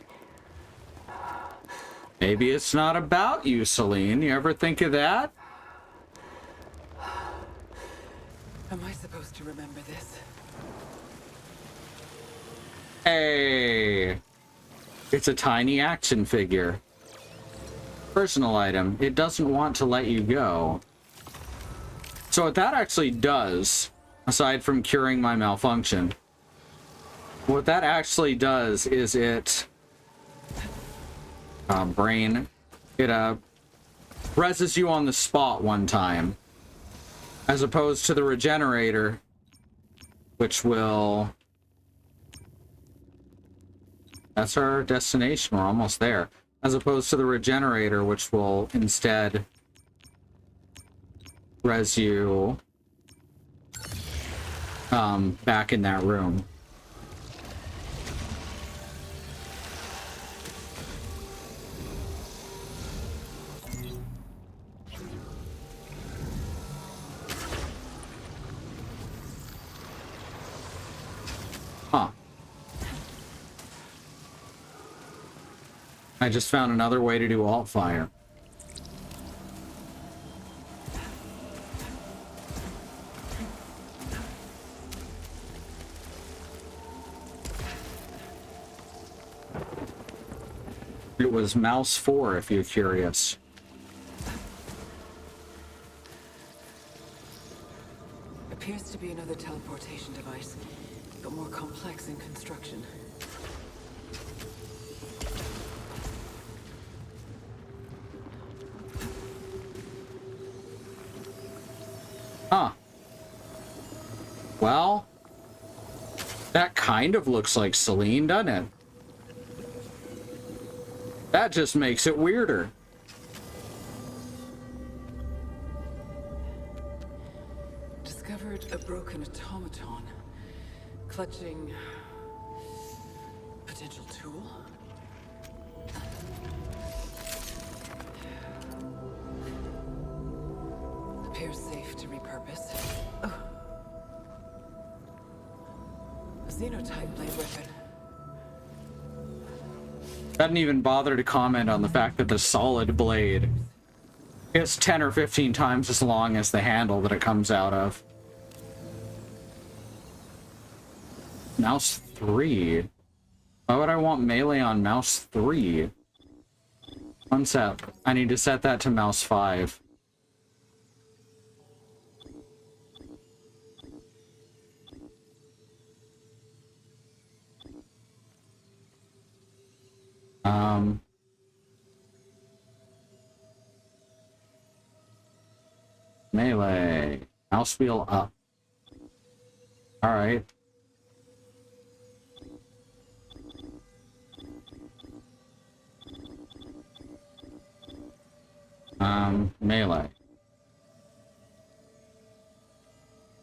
Maybe it's not about you, Celine. You ever think of that? Am I supposed to remember this? Hey! It's a tiny action figure. Personal item. It doesn't want to let you go. So what that actually does, aside from curing my malfunction, what that actually does is it... brain. It, reses you on the spot one time. As opposed to the regenerator, which will... That's our destination. We're almost there. As opposed to the regenerator, which will instead res you back in that room. Huh. I just found another way to do alt fire. It was mouse 4, if you're curious. Appears to be another teleportation device, but more complex in construction. Huh. Well, that kind of looks like Celine, doesn't it? That just makes it weirder. Discovered a broken automaton, clutching potential tool. Appears safe to repurpose. Oh. A xenotype blade weapon. Doesn't even bother to comment on the fact that the solid blade is 10 or 15 times as long as the handle that it comes out of. Mouse 3. Why would I want melee on mouse 3? One sec. I need to set that to mouse 5. Melee. Mouse wheel up. Alright. Melee.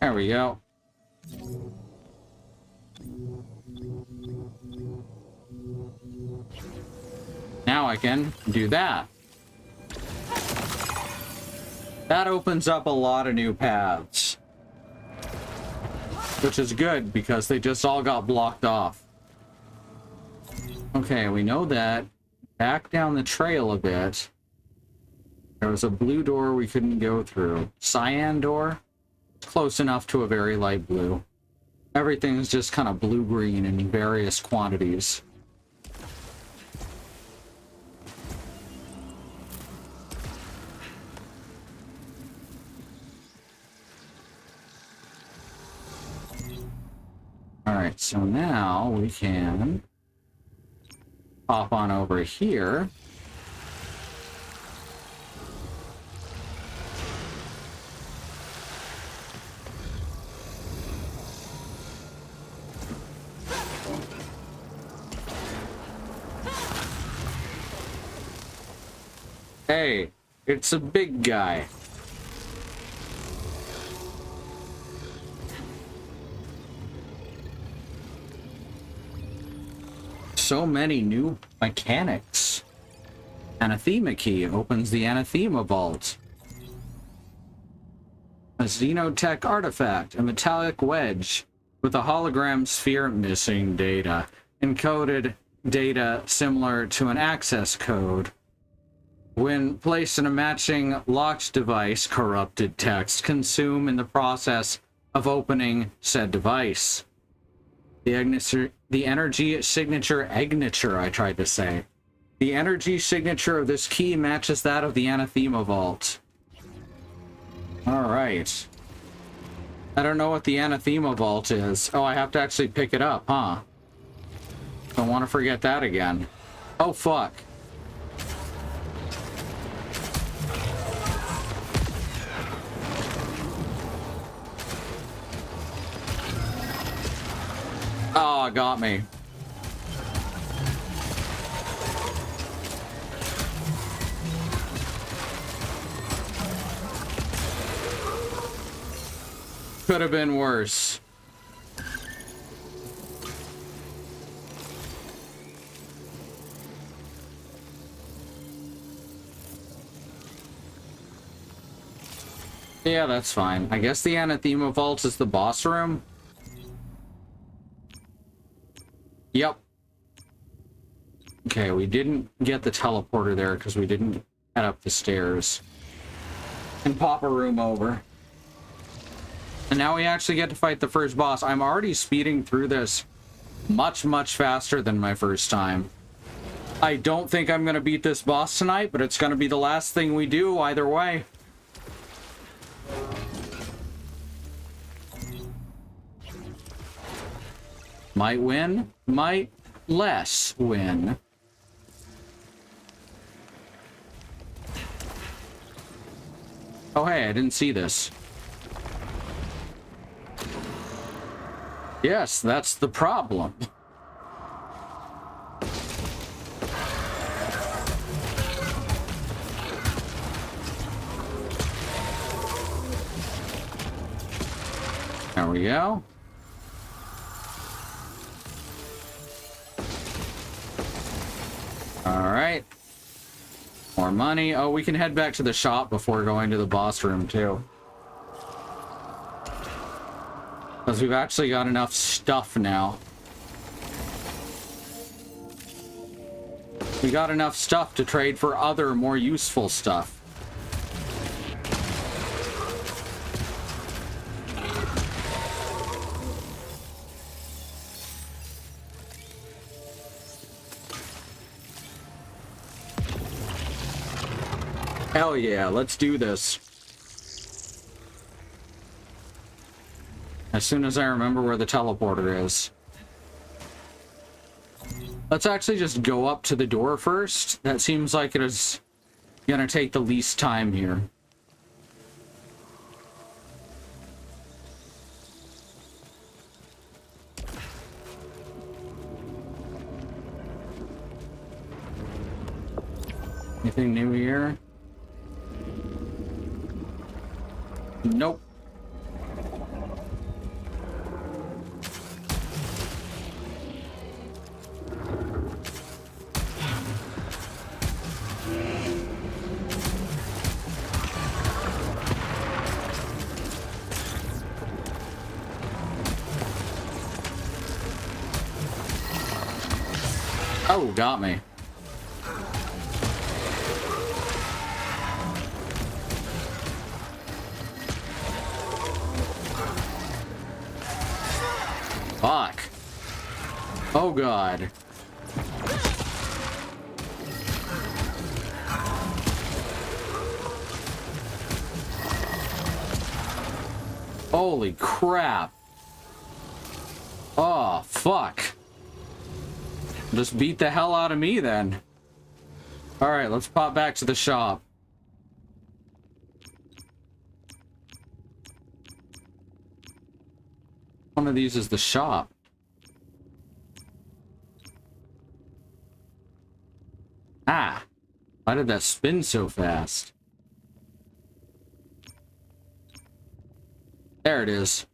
There we go. Now I can do that. That opens up a lot of new paths. Which is good, because they just all got blocked off. Okay, we know that. Back down the trail a bit. There was a blue door we couldn't go through. Cyan door? Close enough to a very light blue. Everything's just kind of blue-green in various quantities. Alright, so now we can hop on over here. Hey, it's a big guy. So many new mechanics. Anathema key opens the Anathema vault. A Xenotech artifact, a metallic wedge with a hologram sphere missing data. Encoded data similar to an access code. When placed in a matching locked device, corrupted text consume in the process of opening said device. The energy signature, I tried to say. The energy signature of this key matches that of the Anathema vault. Alright. I don't know what the Anathema vault is. Oh, I have to actually pick it up, huh? Don't want to forget that again. Oh, fuck. Oh, got me. Could have been worse. Yeah, that's fine. I guess the Anathema Vault is the boss room. Yep. Okay, we didn't get the teleporter there because we didn't head up the stairs and pop a room over. And now we actually get to fight the first boss. I'm already speeding through this much, much faster than my first time. I don't think I'm gonna beat this boss tonight, but it's gonna be the last thing we do either way. Might win, might less win. Oh hey, I didn't see this. Yes, that's the problem. There we go. All right. More money. Oh, we can head back to the shop before going to the boss room, too. Because we've actually got enough stuff now. We got enough stuff to trade for other, more useful stuff. Hell yeah, let's do this. As soon as I remember where the teleporter is. Let's actually just go up to the door first. That seems like it is gonna take the least time here. Anything new here? Nope. Oh, got me. Fuck. Oh god. Holy crap. Oh, fuck. Just beat the hell out of me then. Alright, let's pop back to the shop. One of these is the shop. Ah. Why did that spin so fast? There it is.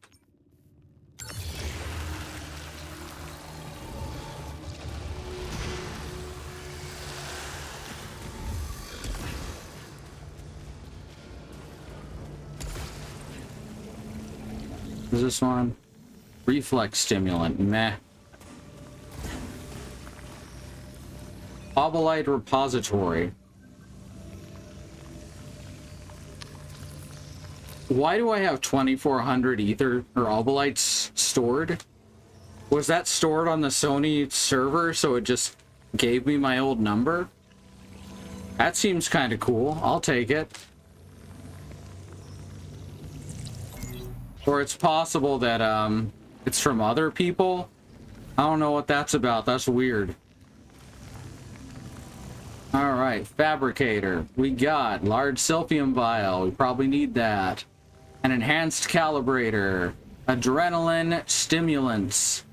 Is this one? Reflex stimulant. Meh. Obolite repository. Why do I have 2400 ether or obolites stored? Was that stored on the Sony server so it just gave me my old number? That seems kind of cool. I'll take it. Or it's possible that it's from other people. I don't know what that's about. That's weird. All right, fabricator. We got large silphium vial. We probably need that. An enhanced calibrator, adrenaline stimulants,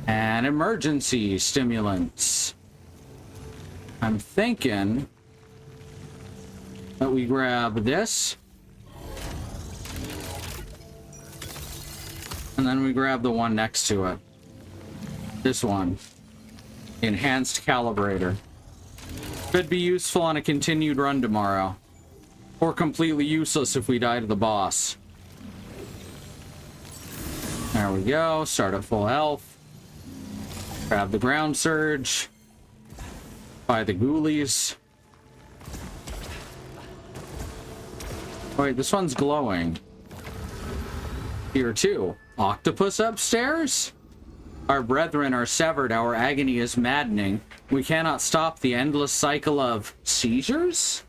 and emergency stimulants. I'm thinking that we grab this. And then we grab the one next to it. This one. Enhanced calibrator. Could be useful on a continued run tomorrow. Or completely useless if we die to the boss. There we go. Start at full health. Grab the ground surge. Buy the ghoulies. Wait, this one's glowing. Here too. Octopus upstairs? Our brethren are severed, our agony is maddening. We cannot stop the endless cycle of seizures?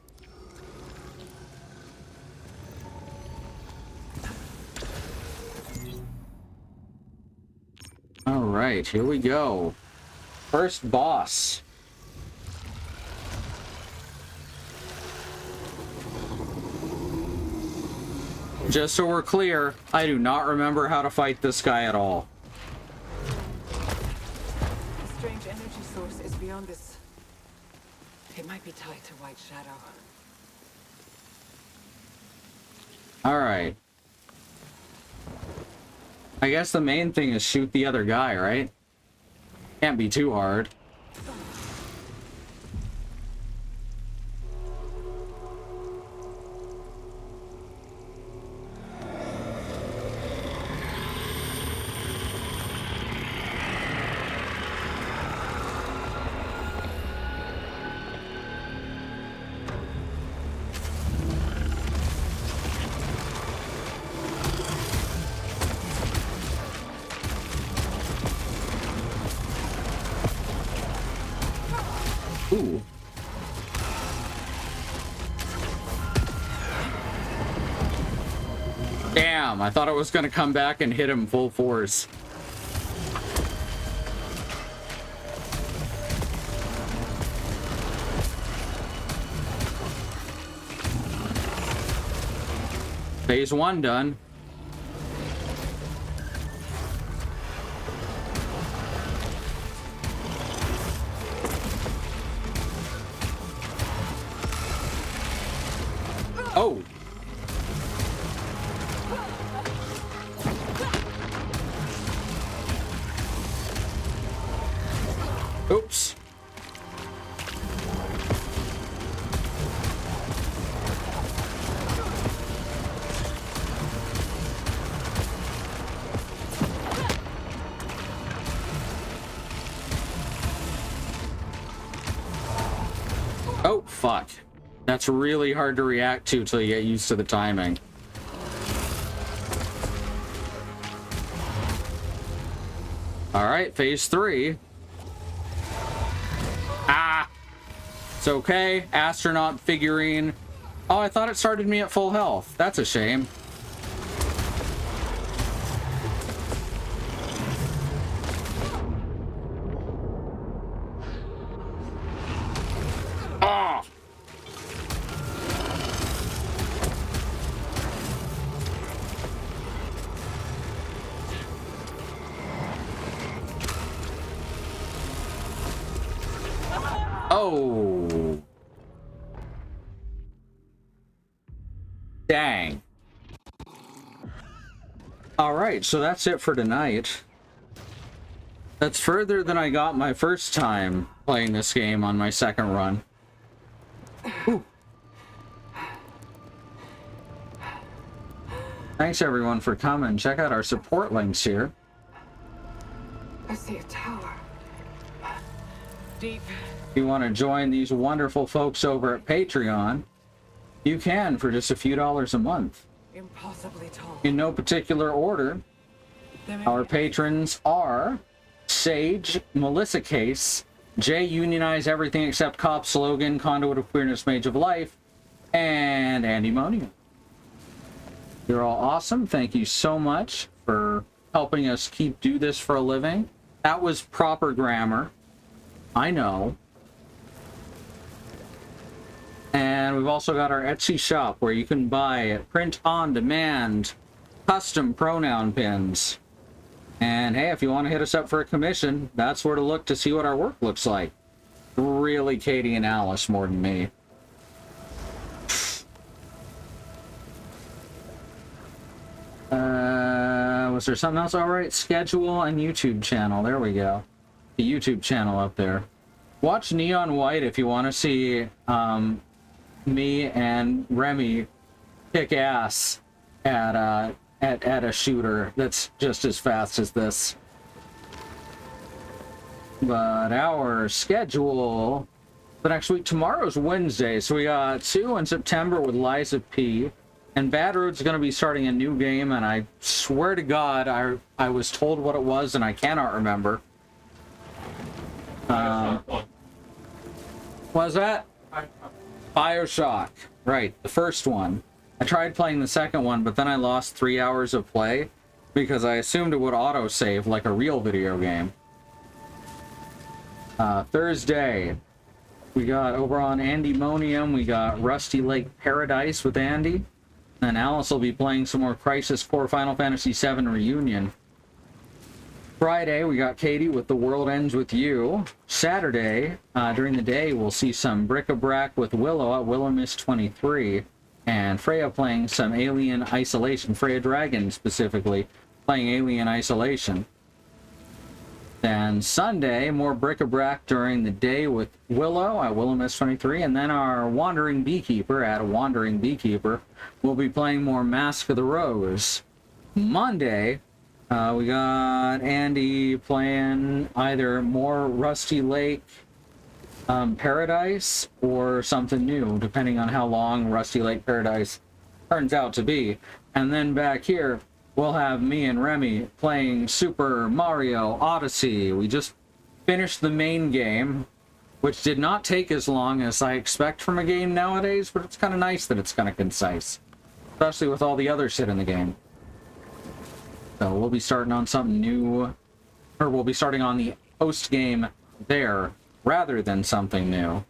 Alright, here we go. First boss. Just so we're clear, I do not remember how to fight this guy at all. A strange energy source is beyond this. It might be tied to White Shadow. Alright. I guess the main thing is shoot the other guy, right? Can't be too hard. Ooh. Damn, I thought it was gonna come back and hit him full force. Phase 1 done. Oh. Oops. Oh, fuck. That's really hard to react to till you get used to the timing. Alright, phase 3. Ah! It's okay. Astronaut figurine. Oh, I thought it started me at full health. That's a shame. Ah! Oh. Dang. Alright, so that's it for tonight. That's further than I got my first time playing this game on my second run. Ooh. Thanks everyone for coming. Check out our support links here. I see a tower. Deep. If you want to join these wonderful folks over at Patreon, you can for just a few dollars a month. Impossibly tall. In no particular order, our patrons are Sage, Melissa Case, Jay Unionize Everything Except Cop Slogan, Conduit of Queerness, Mage of Life, and Andy Monia. You're all awesome. Thank you so much for helping us do this for a living. That was proper grammar. I know. And we've also got our Etsy shop where you can buy print-on-demand custom pronoun pins. And hey, if you want to hit us up for a commission, that's where to look to see what our work looks like. Really Katie and Alice more than me. Was there something else? All right, schedule and YouTube channel. There we go. The YouTube channel up there. Watch Neon White if you want to see me and Remy kick ass at a shooter that's just as fast as this. But our schedule for next week, tomorrow's Wednesday, so we got 2 in September with Liza P. And Bad Road's going to be starting a new game, and I swear to God, I was told what it was, and I cannot remember. What was that? Bioshock. Right, the first one. I tried playing the second one, but then I lost 3 hours of play because I assumed it would auto-save like a real video game. Thursday, we got over on Andymonium, we got Rusty Lake Paradise with Andy. And Alice will be playing some more Crisis Core Final Fantasy VII Reunion. Friday, we got Katie with The World Ends With You. Saturday, during the day, we'll see some bric-a-brac with Willow at Willow Mist 23. And Freya playing some Alien Isolation. Freya Dragon, specifically, playing Alien Isolation. Then Sunday, more bric-a-brac during the day with Willow at Willow Mist 23. And then our Wandering Beekeeper at Wandering Beekeeper will be playing more Mask of the Rose. Monday, we got Andy playing either more Rusty Lake Paradise or something new, depending on how long Rusty Lake Paradise turns out to be. And then back here, we'll have me and Remy playing Super Mario Odyssey. We just finished the main game, which did not take as long as I expect from a game nowadays, but it's kind of nice that it's kind of concise, especially with all the other shit in the game. So we'll be starting on something new, or we'll be starting on the post-game there, rather than something new.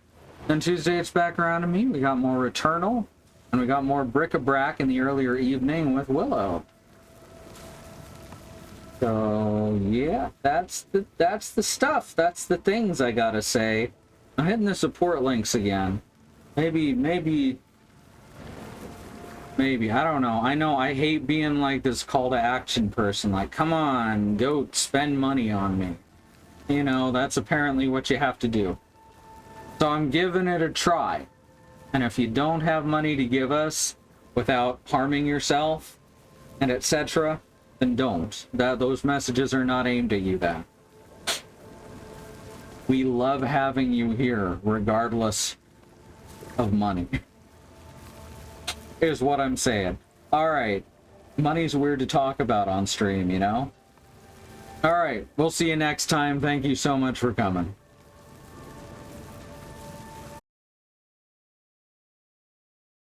Then Tuesday, it's back around to me. We got more Returnal, and we got more bric-a-brac in the earlier evening with Willow. So yeah, that's the stuff. That's the things I gotta say. I'm hitting the support links again. Maybe, I don't know. I know I hate being like this call to action person. Like, come on, go spend money on me. You know, that's apparently what you have to do. So I'm giving it a try. And if you don't have money to give us without harming yourself and etc., then don't. Those messages are not aimed at you then. We love having you here, regardless of money. Is what I'm saying. Alright. Money's weird to talk about on stream, you know? Alright, we'll see you next time. Thank you so much for coming.